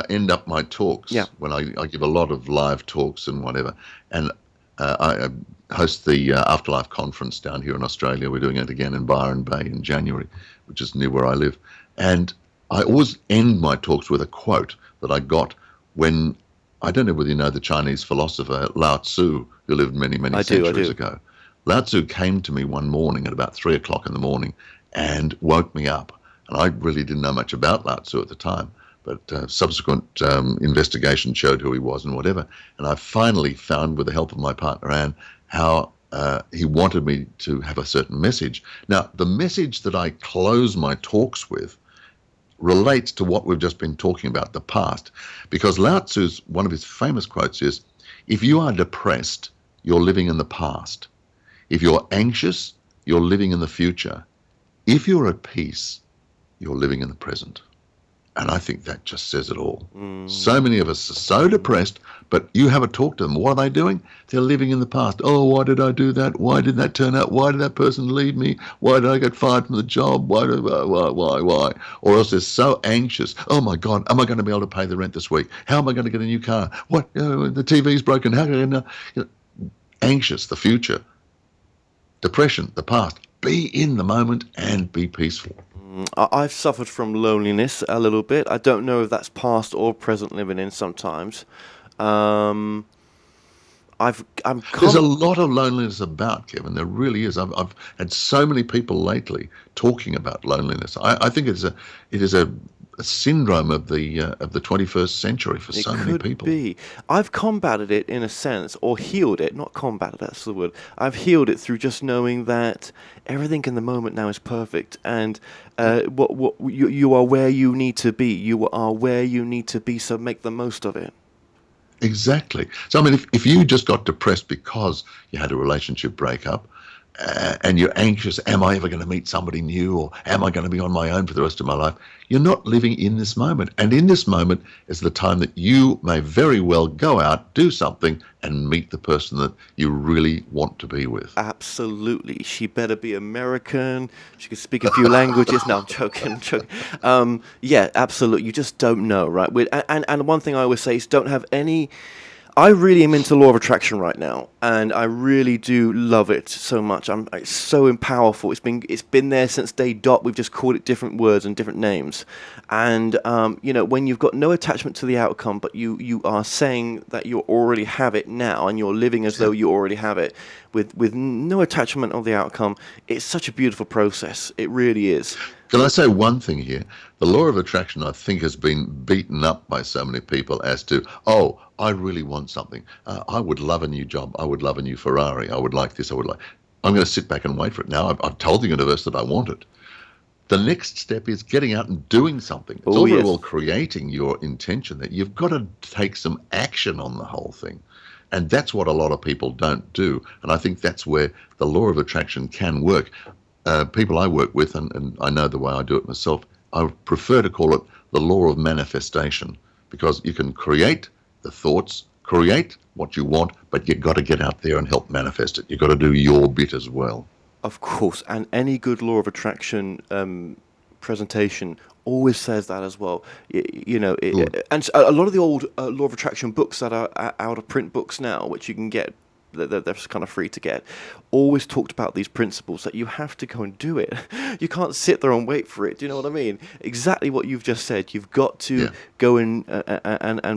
E: end up my talks when I give a lot of live talks and whatever, and I host the Afterlife conference down here in Australia. We're doing it again in Byron Bay in January, which is near where I live. And I always end my talks with a quote that I got when, I don't know whether you know the Chinese philosopher Lao Tzu, who lived many centuries ago. Lao Tzu came to me one morning at about 3 o'clock in the morning and woke me up. And I really didn't know much about Lao Tzu at the time, but subsequent investigation showed who he was and whatever. And I finally found, with the help of my partner Anne, how he wanted me to have a certain message. Now, the message that I close my talks with relates to what we've just been talking about, the past. Because Lao Tzu's, one of his famous quotes is, if you are depressed, you're living in the past. If you're anxious, you're living in the future. If you're at peace, you're living in the present. And I think that just says it all. So many of us are so depressed, but you have a talk to them. What are they doing? They're living in the past. Oh, why did I do that? Why did that turn out? Why did that person leave me? Why did I get fired from the job? Why? Or else they're so anxious. Oh my God, am I going to be able to pay the rent this week? How am I going to get a new car? What? The TV's broken. How can I? Anxious, the future. Depression, the past. Be in the moment and be peaceful.
A: I've suffered from loneliness a little bit. I don't know if that's past or present living in sometimes. There's
E: a lot of loneliness about, Kevin. There really is. I've had so many people lately talking about loneliness. I think it is a syndrome of the 21st century for so many people.
A: It could be. I've combated it in a sense, or healed it. Not combated, that's the word. I've healed it through just knowing that everything in the moment now is perfect, and you are where you need to be. You are where you need to be, so make the most of it.
E: Exactly. So, I mean, if you just got depressed because you had a relationship breakup, and you're anxious, am I ever going to meet somebody new, or am I going to be on my own for the rest of my life? You're not living in this moment. And in this moment is the time that you may very well go out, do something, and meet the person that you really want to be with.
A: Absolutely. She better be American. She can speak a few languages. No, I'm joking. Yeah, absolutely. You just don't know, right? And one thing I always say is don't have any... I really am into law of attraction right now, and I really do love it so much. It's so powerful. It's been there since day dot. We've just called it different words and different names. And when you've got no attachment to the outcome, but you are saying that you already have it now, and you're living as though you already have it, with no attachment of the outcome, it's such a beautiful process. It really is.
E: Can I say one thing here? The law of attraction, I think, has been beaten up by so many people as to, oh, I really want something. I would love a new job. I would love a new Ferrari. I would like this. I'm going to sit back and wait for it now. I've told the universe that I want it. The next step is getting out and doing something. It's all very well creating your intention, that you've got to take some action on the whole thing. And that's what a lot of people don't do. And I think that's where the law of attraction can work. People I work with, and I know the way I do it myself, I prefer to call it the law of manifestation, because you can create the thoughts, create what you want, but you've got to get out there and help manifest it. You've got to do your bit as well.
A: Of course, and any good law of attraction presentation always says that as well. And a lot of the old law of attraction books that are out of print books now, which you can get, they're kind of free to get, always talked about these principles that you have to go and do it. You can't sit there and wait for it. Do you know what I mean? Exactly what you've just said. You've got to go and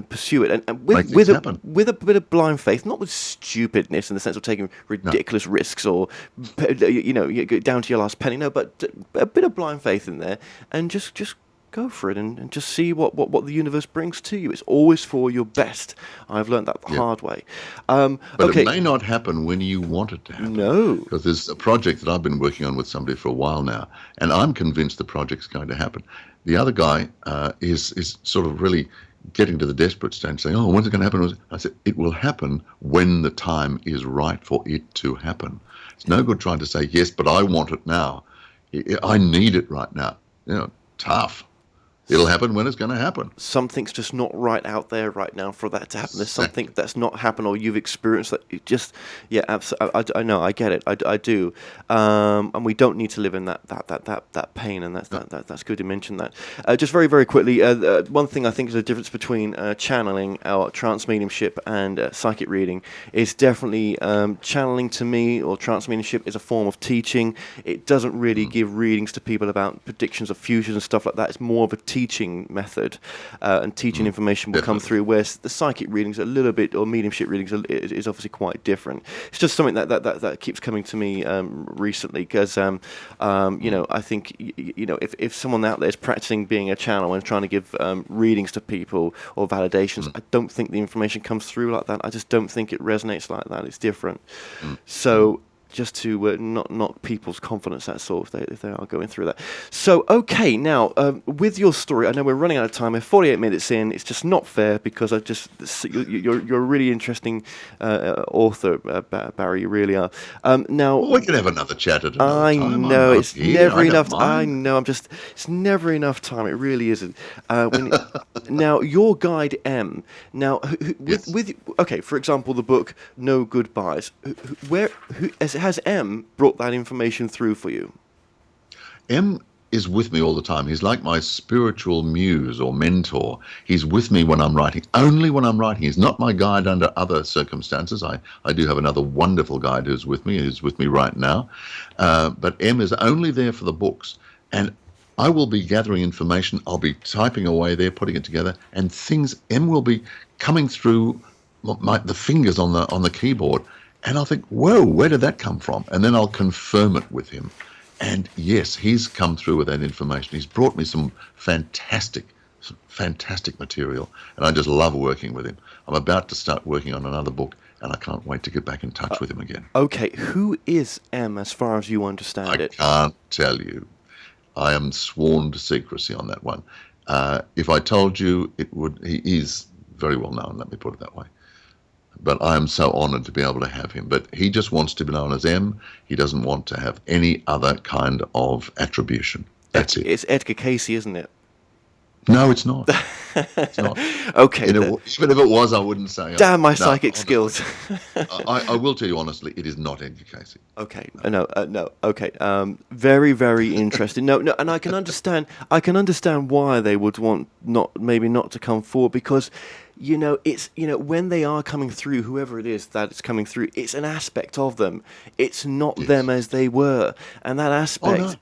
A: pursue it, and with a bit of blind faith, not with stupidness in the sense of taking ridiculous risks or down to your last penny. No, but a bit of blind faith in there, and just go for it and just see what the universe brings to you. It's always for your best. I've learned that the hard way.
E: But it may not happen when you want it to happen.
A: No.
E: Because there's a project that I've been working on with somebody for a while now, and I'm convinced the project's going to happen. The other guy is sort of really getting to the desperate stage, saying, oh, when's it going to happen? I said, it will happen when the time is right for it to happen. It's no good trying to say, yes, but I want it now. I need it right now. Tough. It'll happen when it's going to happen.
A: Something's just not right out there right now for that to happen. There's something that's not happened, or you've experienced that. It just, I know, I get it, I do, and we don't need to live in that pain, and that's good to mention that. Just very, very quickly, one thing I think is a difference between channeling or trance mediumship and psychic reading is definitely channeling to me, or trance mediumship, is a form of teaching. It doesn't really give readings to people about predictions of futures and stuff like that. It's more of a teaching method, and teaching information will come through, whereas the psychic readings a little bit, or mediumship readings is obviously quite different. It's just something that keeps coming to me recently, because I think if someone out there is practicing being a channel and trying to give readings to people or validations, I don't think the information comes through like that. I just don't think it resonates like that. It's different. So just to not knock people's confidence, that's all, if they are going through that. So, okay, now, with your story, I know we're running out of time. We're 48 minutes in. It's just not fair, because you're a really interesting author, Barry. You really are. Now,
E: we can have another chat at another
A: I
E: time.
A: know, it's never enough. I know, it's never enough time. It really isn't. Now, your guide, M. Now, okay, for example, the book No Goodbyes. Has M brought that information through for you?
E: M is with me all the time. He's like my spiritual muse or mentor. He's with me when I'm writing, only when I'm writing. He's not my guide under other circumstances. I do have another wonderful guide who's with me right now. But M is only there for the books. And I will be gathering information. I'll be typing away there, putting it together, and M will be coming through the fingers on the keyboard. And I'll think, whoa, where did that come from? And then I'll confirm it with him. And yes, he's come through with that information. He's brought me some fantastic material. And I just love working with him. I'm about to start working on another book, and I can't wait to get back in touch with him again.
A: Okay, who is M as far as you understand it?
E: I can't tell you. I am sworn to secrecy on that one. If I told you, he is very well known, let me put it that way. But I am so honored to be able to have him. But he just wants to be known as M. He doesn't want to have any other kind of attribution. That's it.
A: It's Edgar Casey, isn't it?
E: No, it's not. It's not.
A: Okay.
E: Even if it was, I wouldn't say.
A: Damn my psychic skills.
E: I will tell you honestly, it is not Edgar Casey.
A: Okay. No. Okay. Very, very interesting. No. And I can understand. Why they would want not to come forward, because it's when they are coming through, whoever it is that is coming through, it's an aspect of them. It's not them as they were, and that aspect,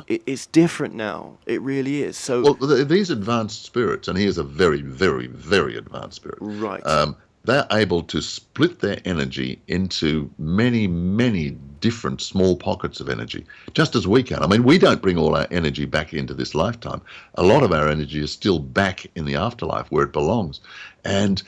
A: it's different now. It really is. So,
E: these advanced spirits, and he is a very, very, very advanced spirit.
A: Right.
E: They're able to split their energy into many, many different small pockets of energy, just as we can. I mean, we don't bring all our energy back into this lifetime. A lot of our energy is still back in the afterlife where it belongs. And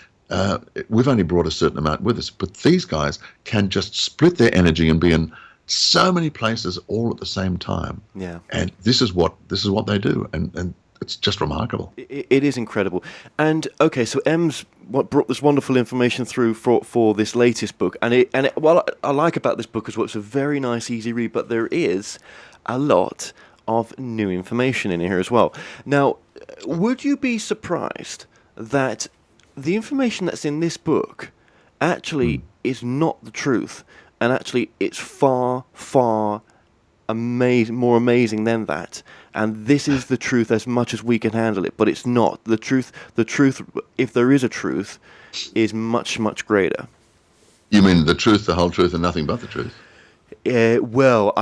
E: we've only brought a certain amount with us. But these guys can just split their energy and be in so many places all at the same time.
A: Yeah.
E: And this is what they do. And it's just remarkable.
A: It is incredible. And okay, so M's what brought this wonderful information through for this latest book, and what I like about this book is it's a very nice, easy read, but there is a lot of new information in here as well. Now, would you be surprised that the information that's in this book actually is not the truth, and actually it's far, far more amazing than that, and this is the truth as much as we can handle it, but it's not the truth. The truth, if there is a truth, is much, much greater.
E: You mean the truth, the whole truth, and nothing but the truth?
A: Well,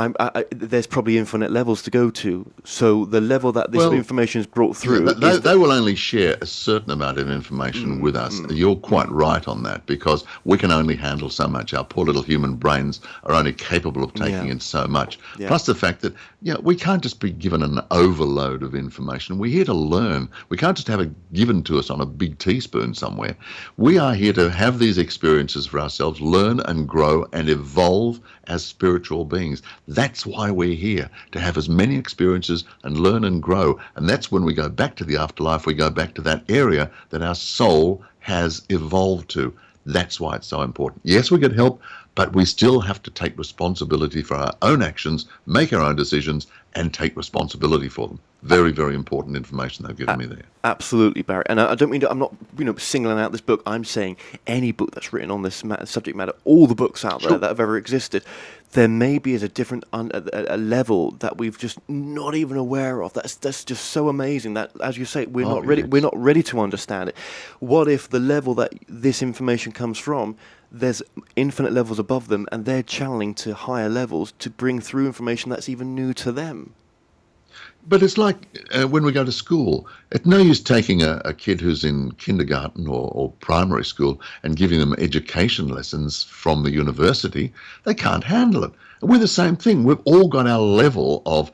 A: there's probably infinite levels to go to. So the level that this information is brought through...
E: They will only share a certain amount of information with us. You're quite right on that, because we can only handle so much. Our poor little human brains are only capable of taking in so much. Yeah. Plus the fact that we can't just be given an overload of information. We're here to learn. We can't just have it given to us on a big teaspoon somewhere. We are here to have these experiences for ourselves, learn and grow and evolve as spiritual beings. That's why we're here, to have as many experiences and learn and grow. And that's when we go back to the afterlife, we go back to that area that our soul has evolved to. That's why it's so important. Yes, we get help, but we still have to take responsibility for our own actions, make our own decisions, and take responsibility for them. Very, very important information they've given me there.
A: Absolutely, Barry. And I don't mean to, I'm not singling out this book. I'm saying any book that's written on this subject matter, all the books out there that have ever existed, there maybe is a different a level that we've just not even aware of. That's just so amazing that, as you say, we're not ready. We're not ready to understand it. What if the level that this information comes from, there's infinite levels above them, and they're channeling to higher levels to bring through information that's even new to them?
E: But it's like when we go to school, it's no use taking a kid who's in kindergarten or primary school and giving them education lessons from the university. They can't handle it. And we're the same thing. We've all got our level of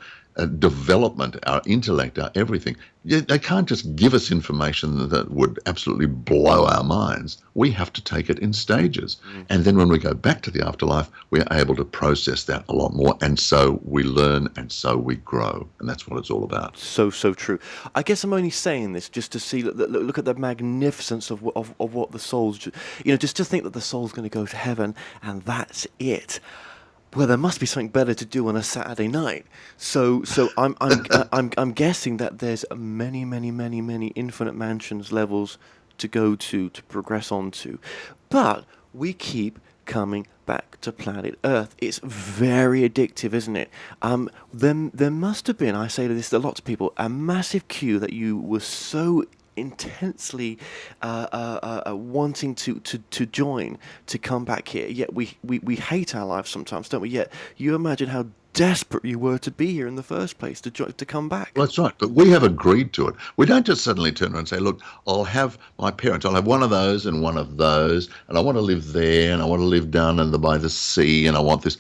E: development, our intellect, our everything. They can't just give us information that would absolutely blow our minds. We have to take it in stages. And then when we go back to the afterlife, we're able to process that a lot more. And so we learn and so we grow. And that's what it's all about.
A: So true. I guess I'm only saying this just to see, look at the magnificence of what the soul's, just to think that the soul's going to go to heaven and that's it. Well, there must be something better to do on a Saturday night. So I'm guessing that there's many infinite mansions levels to go to progress onto, but we keep coming back to planet Earth. It's very addictive, isn't it? There must have been, I say this a lot to people, a massive queue that you were so intensely wanting to join, to come back here, yet we hate our lives sometimes, don't we? Yet you imagine how desperate you were to be here in the first place, to come back.
E: Well, that's right, but we have agreed to it. We don't just suddenly turn around and say, look, I'll have my parents, I'll have one of those and one of those, and I want to live there, and I want to live down by the sea, and I want this.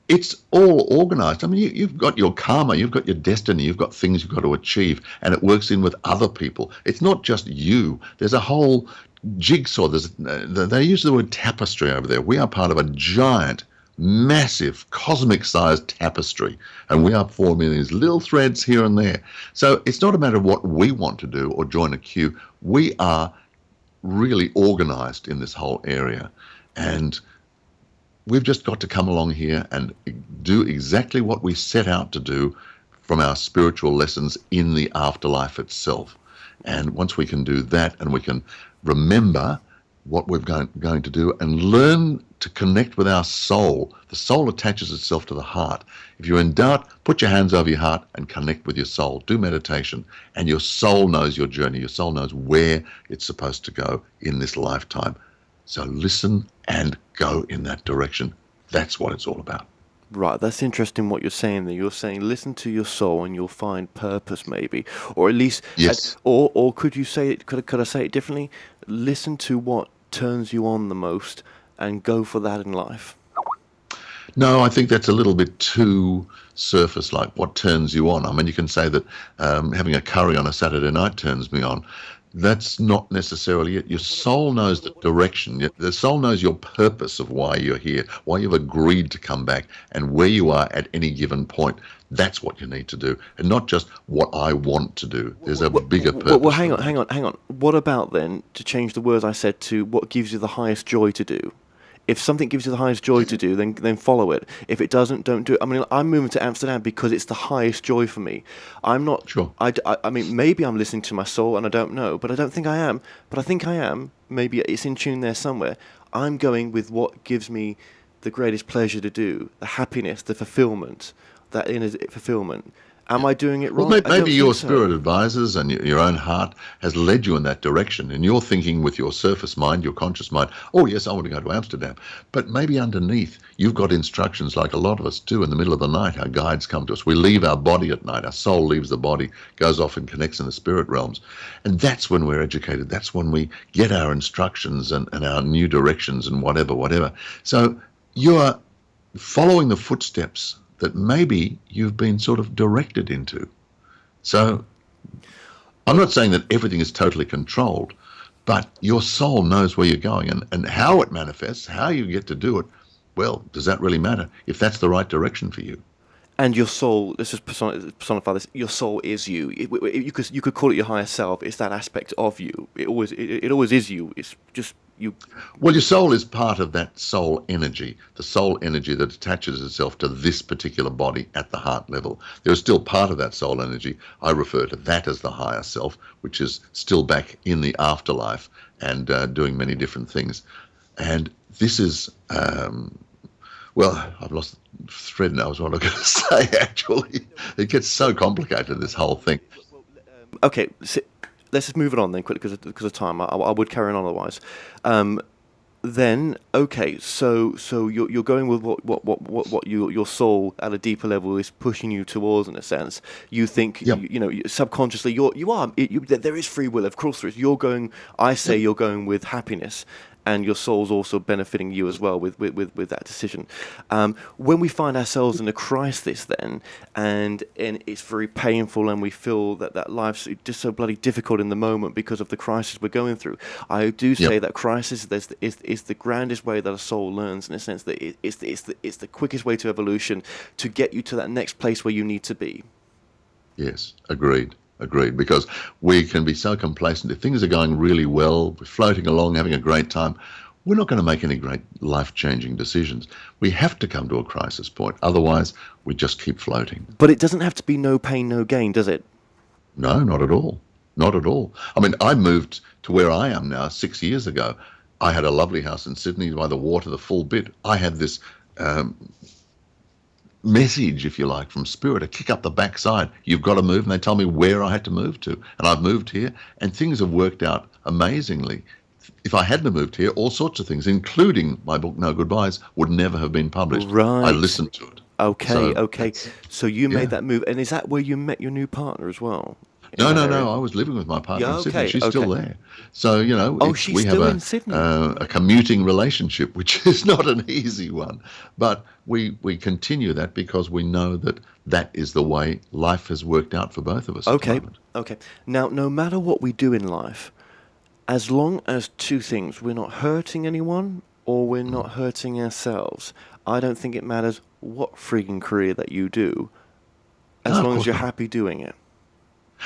E: It's all organized. I mean, you've got your karma, you've got your destiny, you've got things you've got to achieve, and it works in with other people. It's not just you. There's a whole jigsaw. They use the word tapestry over there. We are part of a giant, massive, cosmic-sized tapestry, and we are forming these little threads here and there. So it's not a matter of what we want to do or join a queue. We are really organized in this whole area, and we've just got to come along here and do exactly what we set out to do from our spiritual lessons in the afterlife itself. And once we can do that and we can remember what we're going to do and learn to connect with our soul, the soul attaches itself to the heart. If you're in doubt, put your hands over your heart and connect with your soul. Do meditation, and your soul knows your journey. Your soul knows where it's supposed to go in this lifetime. So listen and go in that direction. That's what it's all about.
A: Right, that's interesting what you're saying there. You're saying listen to your soul and you'll find purpose, maybe, or at least,
E: yes.
A: Or could you say it? Could I say it differently? Listen to what turns you on the most and go for that in life.
E: No, I think that's a little bit too surface, like what turns you on. I mean, you can say that having a curry on a Saturday night turns me on. That's not necessarily it. Your soul knows the direction. The soul knows your purpose of why you're here, why you've agreed to come back, and where you are at any given point. That's what you need to do, and not just what I want to do. There's a bigger purpose.
A: Well, hang on. What about then, to change the words I said to what gives you the highest joy to do? If something gives you the highest joy to do, then follow it. If it doesn't, don't do it. I mean, I'm moving to Amsterdam because it's the highest joy for me. I'm not
E: sure.
A: I mean, maybe I'm listening to my soul and I don't know, but I don't think I am. But I think I am. Maybe it's in tune there somewhere. I'm going with what gives me the greatest pleasure to do, the happiness, the fulfillment, that inner fulfillment. Am I doing it wrong?
E: Well, maybe your spirit advisors and your own heart has led you in that direction, and you're thinking with your surface mind, your conscious mind, oh yes, I want to go to Amsterdam. But maybe underneath, you've got instructions like a lot of us do in the middle of the night. Our guides come to us. We leave our body at night. Our soul leaves the body, goes off and connects in the spirit realms. And that's when we're educated. That's when we get our instructions and our new directions and whatever. So you're following the footsteps that maybe you've been sort of directed into. So I'm not saying that everything is totally controlled, but your soul knows where you're going, and how it manifests, how you get to do it, well, does that really matter if that's the right direction for you?
A: And your soul, let's just personify this, your soul is you. You could call it your higher self. It's that aspect of you. It always is you. It's just you.
E: Well, your soul is part of that soul energy, the soul energy that attaches itself to this particular body at the heart level. There is still part of that soul energy. I refer to that as the higher self, which is still back in the afterlife and doing many different things. And this is... well, I've lost the thread now, is what I'm going to say, actually. It gets so complicated, this whole thing.
A: Okay, so let's just move it on then quickly because of time. I would carry on otherwise. then okay, so you're going with what your soul at a deeper level is pushing you towards, in a sense. You think
E: Yep.
A: subconsciously there is free will, of course there is. You're going, I say,
E: Yep.
A: you're going with happiness, and your soul's also benefiting you as well with that decision. When we find ourselves in a crisis then, and it's very painful, and we feel that life's just so bloody difficult in the moment because of the crisis we're going through, I do say
E: Yep.
A: that crisis is the grandest way that a soul learns, in a sense that it's the quickest way to evolution to get you to that next place where you need to be.
E: Yes, agreed. Agreed. Because we can be so complacent. If things are going really well, we're floating along, having a great time, we're not going to make any great life-changing decisions. We have to come to a crisis point. Otherwise, we just keep floating.
A: But it doesn't have to be no pain, no gain, does it?
E: No, not at all. Not at all. I mean, I moved to where I am now 6 years ago. I had a lovely house in Sydney by the water, the full bit. I had this message, if you like, from Spirit, a kick up the backside. You've got to move, and they told me where I had to move to. And I've moved here, and things have worked out amazingly. If I hadn't have moved here, all sorts of things, including my book, No Goodbyes, would never have been published.
A: Right.
E: I listened to it.
A: Okay. So you
E: yeah.
A: made that move, and is that where you met your new partner as well?
E: No. I was living with my partner in Sydney. She's still there. So,
A: she's
E: we
A: still
E: have
A: in Sydney.
E: A commuting relationship, which is not an easy one. But we continue that because we know that is the way life has worked out for both of us.
A: Okay. Now, no matter what we do in life, as long as two things, we're not hurting anyone or we're not hurting ourselves, I don't think it matters what freaking career that you do, as long as you're happy doing it.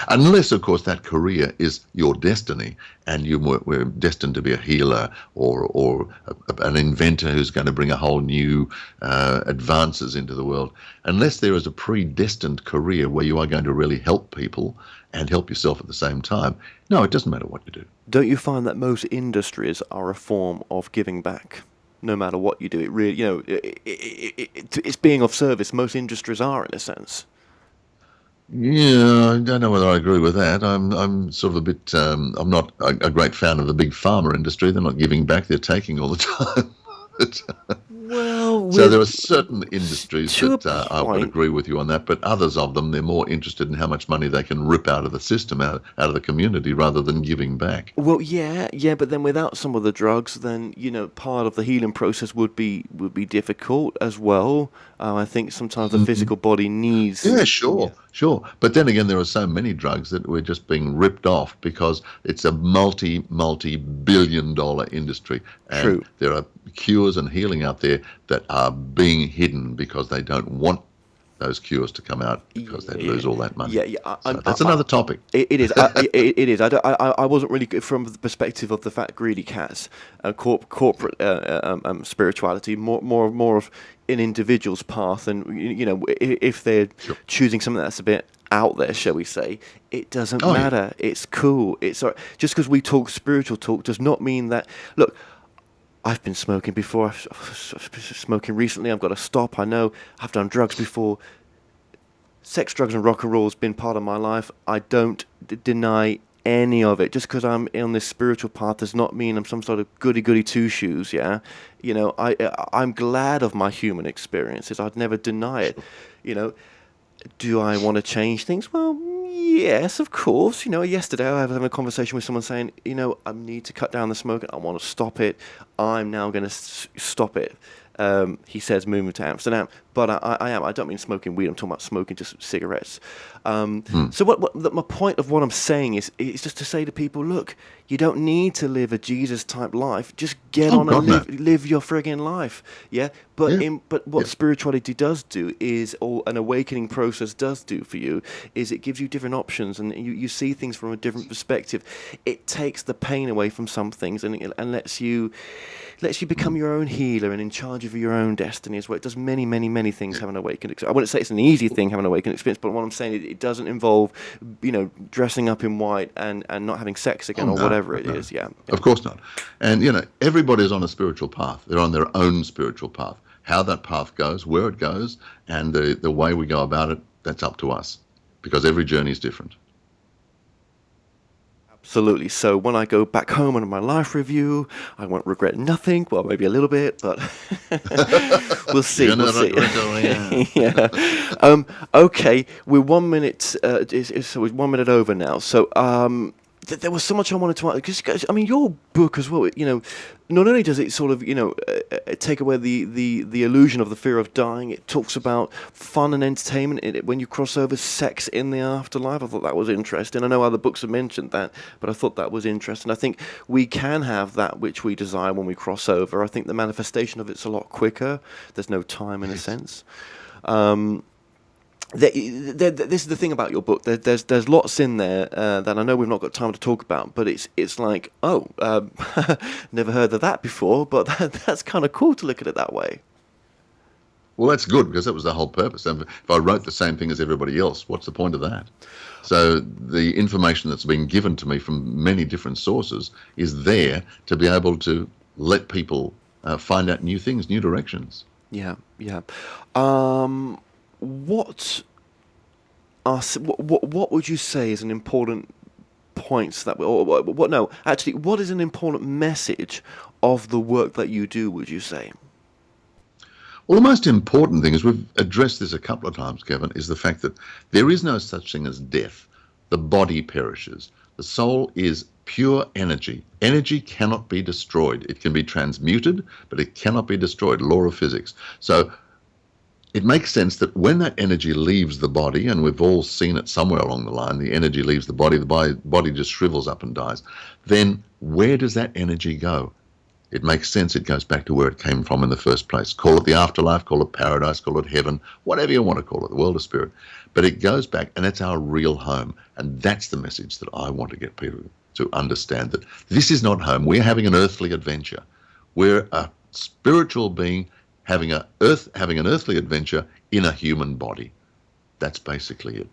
E: Unless, of course, that career is your destiny and you were destined to be a healer or an inventor who's going to bring a whole new advances into the world. Unless there is a predestined career where you are going to really help people and help yourself at the same time, no, it doesn't matter what you do.
A: Don't you find that most industries are a form of giving back? No matter what you do, it really, it's being of service. Most industries are, in a sense.
E: Yeah, I don't know whether I agree with that. I'm sort of a bit. I'm not a great fan of the big pharma industry. They're not giving back; they're taking all the time.
A: Well,
E: so there are certain industries
A: to
E: that I would agree with you on that, but others of them, they're more interested in how much money they can rip out of the system, out of the community, rather than giving back.
A: Well, yeah, but then without some of the drugs, then part of the healing process would be difficult as well. I think sometimes the physical body needs.
E: Yeah, sure. But then again, there are so many drugs that we're just being ripped off because it's a multi-billion-dollar industry. And
A: True.
E: There are cures and healing out there that are being hidden because they don't want those cures to come out because they'd lose all that money.
A: Yeah.
E: So that's another topic.
A: It is. It is. I wasn't really from the perspective of the fat greedy cats, corporate spirituality, more of an individual's path, and if they're choosing something that's a bit out there, shall we say, it doesn't matter. Yeah. It's cool. It's all right. Just because we talk spiritual talk does not mean that. Look, I've been smoking before. I've smoking recently. I've got to stop. I know. I've done drugs before. Sex, drugs, and rock and roll has been part of my life. I don't deny any of it. Just because I'm on this spiritual path does not mean I'm some sort of goody two shoes. Yeah, I'm glad of my human experiences. I'd never deny it. Do I want to change things? Well, yes, of course. Yesterday I was having a conversation with someone saying, I need to cut down the smoking. I want to stop it. I'm now going to stop it. He says moving to Amsterdam, but I am. I don't mean smoking weed. I'm talking about smoking just cigarettes. So my point of what I'm saying is just to say to people, look, you don't need to live a Jesus type life. Just get on and live your friggin' life. Yeah. But what spirituality does do is, or an awakening process does do for you, is it gives you different options and you see things from a different perspective. It takes the pain away from some things and lets you become your own healer and in charge of your own destiny as well. It does many things having an awakened experience. I wouldn't say it's an easy thing having an awakened experience, but what I'm saying is it doesn't involve, dressing up in white and not having sex again whatever it is. Yeah.
E: Of course not. And, everybody's on a spiritual path. They're on their own spiritual path. How that path goes, where it goes, and the way we go about it, that's up to us because every journey is different.
A: Absolutely. So when I go back home and my life review, I won't regret nothing. Well, maybe a little bit, but we'll see.
E: You're
A: We'll
E: not
A: see.
E: regretting,
A: Yeah. Okay, we're 1 minute. So we're 1 minute over now. So there was so much I wanted to ask. Because I mean, your book as well. Not only does it sort of take away the illusion of the fear of dying, it talks about fun and entertainment when you cross over sex in the afterlife. I thought that was interesting. I know other books have mentioned that, but I thought that was interesting. I think we can have that which we desire when we cross over. I think the manifestation of it's a lot quicker. There's no time in a sense. This is the thing about your book. There's lots in there that I know we've not got time to talk about, but it's like, never heard of that before, but that's kind of cool to look at it that way.
E: Well, that's good, because that was the whole purpose. And if I wrote the same thing as everybody else, what's the point of that? So the information that's been given to me from many different sources is there to be able to let people find out new things, new directions.
A: Yeah. What would you say is an important point what is an important message of the work that you do, would you say?
E: Well, the most important thing is, we've addressed this a couple of times, Kevin, is the fact that there is no such thing as death. The body perishes. The soul is pure energy. Energy cannot be destroyed. It can be transmuted, but it cannot be destroyed. Law of physics. So it makes sense that when that energy leaves the body, and we've all seen it somewhere along the line, the energy leaves the body just shrivels up and dies, then where does that energy go? It makes sense. It goes back to where it came from in the first place. Call it the afterlife, call it paradise, call it heaven, whatever you want to call it, the world of spirit. But it goes back, and it's our real home. And that's the message that I want to get people to understand, that this is not home. We're having an earthly adventure. We're a spiritual being having an earthly adventure in a human body. That's basically it.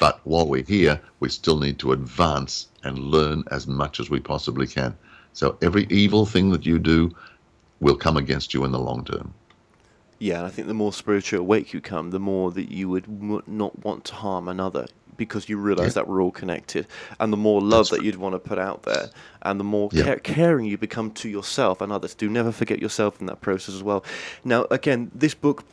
E: But while we're here, we still need to advance and learn as much as we possibly can. So every evil thing that you do will come against you in the long term.
A: Yeah, I think the more spiritual awake you come, the more that you would not want to harm another, because you realize that we're all connected, and the more love that you'd want to put out there, and the more caring you become to yourself and others. Do never forget yourself in that process as well. Now, again, this book,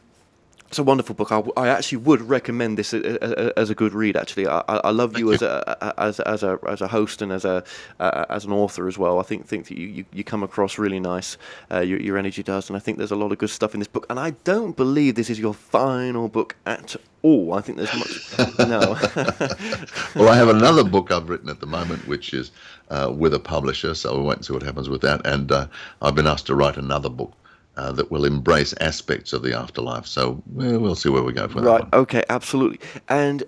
A: it's a wonderful book. I actually would recommend this as a good read. Actually, I love you as a host and as an author as well. I think that you come across really nice. Your energy does, and I think there's a lot of good stuff in this book. And I don't believe this is your final book at all. I think there's much. No.
E: Well, I have another book I've written at the moment, which is with a publisher. So we'll wait and see what happens with that. And I've been asked to write another book that will embrace aspects of the afterlife. So we'll see where we go from that one.
A: Right, okay, absolutely. And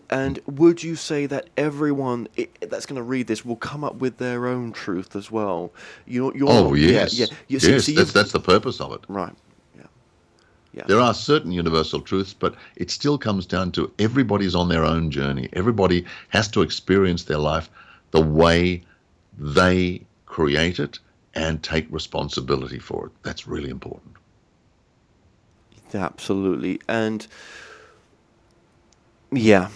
A: would you say that everyone that's going to read this will come up with their own truth as well?
E: Yes.
A: Yes,
E: that's the purpose of it.
A: Right, yeah.
E: There are certain universal truths, but it still comes down to everybody's on their own journey. Everybody has to experience their life the way they create it and take responsibility for it. That's really important.
A: Absolutely. And yeah,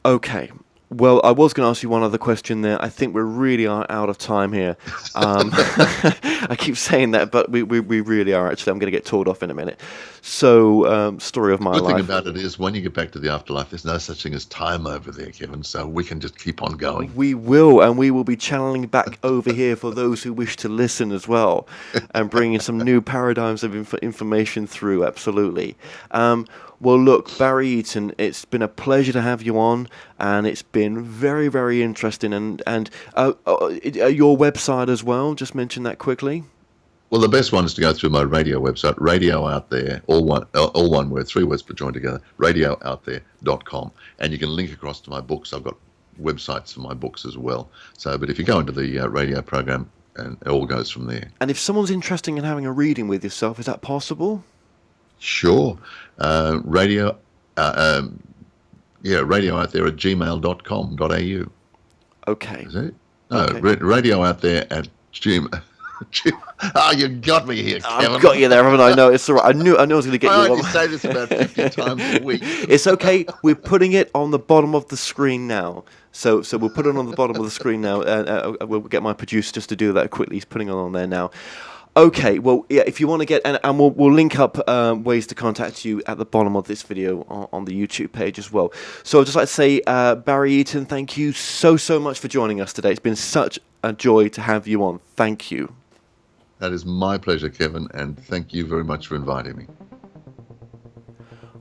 A: okay. Well, I was going to ask you one other question there. I think we really are out of time here. I keep saying that, but we really are, actually. I'm going to get told off in a minute. So, story of my life.
E: The good thing about it is, when you get back to the afterlife, there's no such thing as time over there, Kevin, so we can just keep on going.
A: We will, and we will be channeling back over here for those who wish to listen as well, and bringing some new paradigms of information through, absolutely. Well, look, Barry Eaton, it's been a pleasure to have you on, and it's been very, very interesting. And your website as well, just mention that quickly.
E: Well, the best one is to go through my radio website, Radio Out There, all one word, 3 words but joined together, radiooutthere.com. And you can link across to my books. I've got websites for my books as well. So, but if you go into the radio program, and it all goes from there.
A: And if someone's interested in having a reading with yourself, is that possible?
E: Sure. Radio out there at gmail.com.au.
A: Okay.
E: Is it? No,
A: okay.
E: Radio out there at gmail. Oh, you got me here, Kevin.
A: I've got you there, haven't I? No, it's all right. I knew I was going to get
E: I
A: you.
E: only say this about 50 times a week.
A: It's okay. We're putting it on the bottom of the screen now. So we'll put it on the bottom of the screen now. We'll get my producer just to do that quickly. He's putting it on there now. Okay, well, yeah, if you want to get, and we'll link up ways to contact you at the bottom of this video on the YouTube page as well. So I'd just like to say, Barry Eaton, thank you so much for joining us today. It's been such a joy to have you on. Thank you.
E: That is my pleasure, Kevin, and thank you very much for inviting me.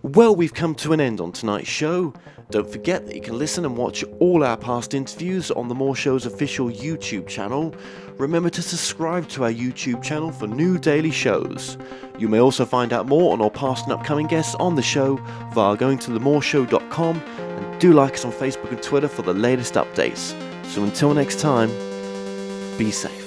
A: Well, we've come to an end on tonight's show. Don't forget that you can listen and watch all our past interviews on The More Show's official YouTube channel. Remember to subscribe to our YouTube channel for new daily shows. You may also find out more on our past and upcoming guests on the show via going to themoreshow.com, and do like us on Facebook and Twitter for the latest updates. So until next time, be safe.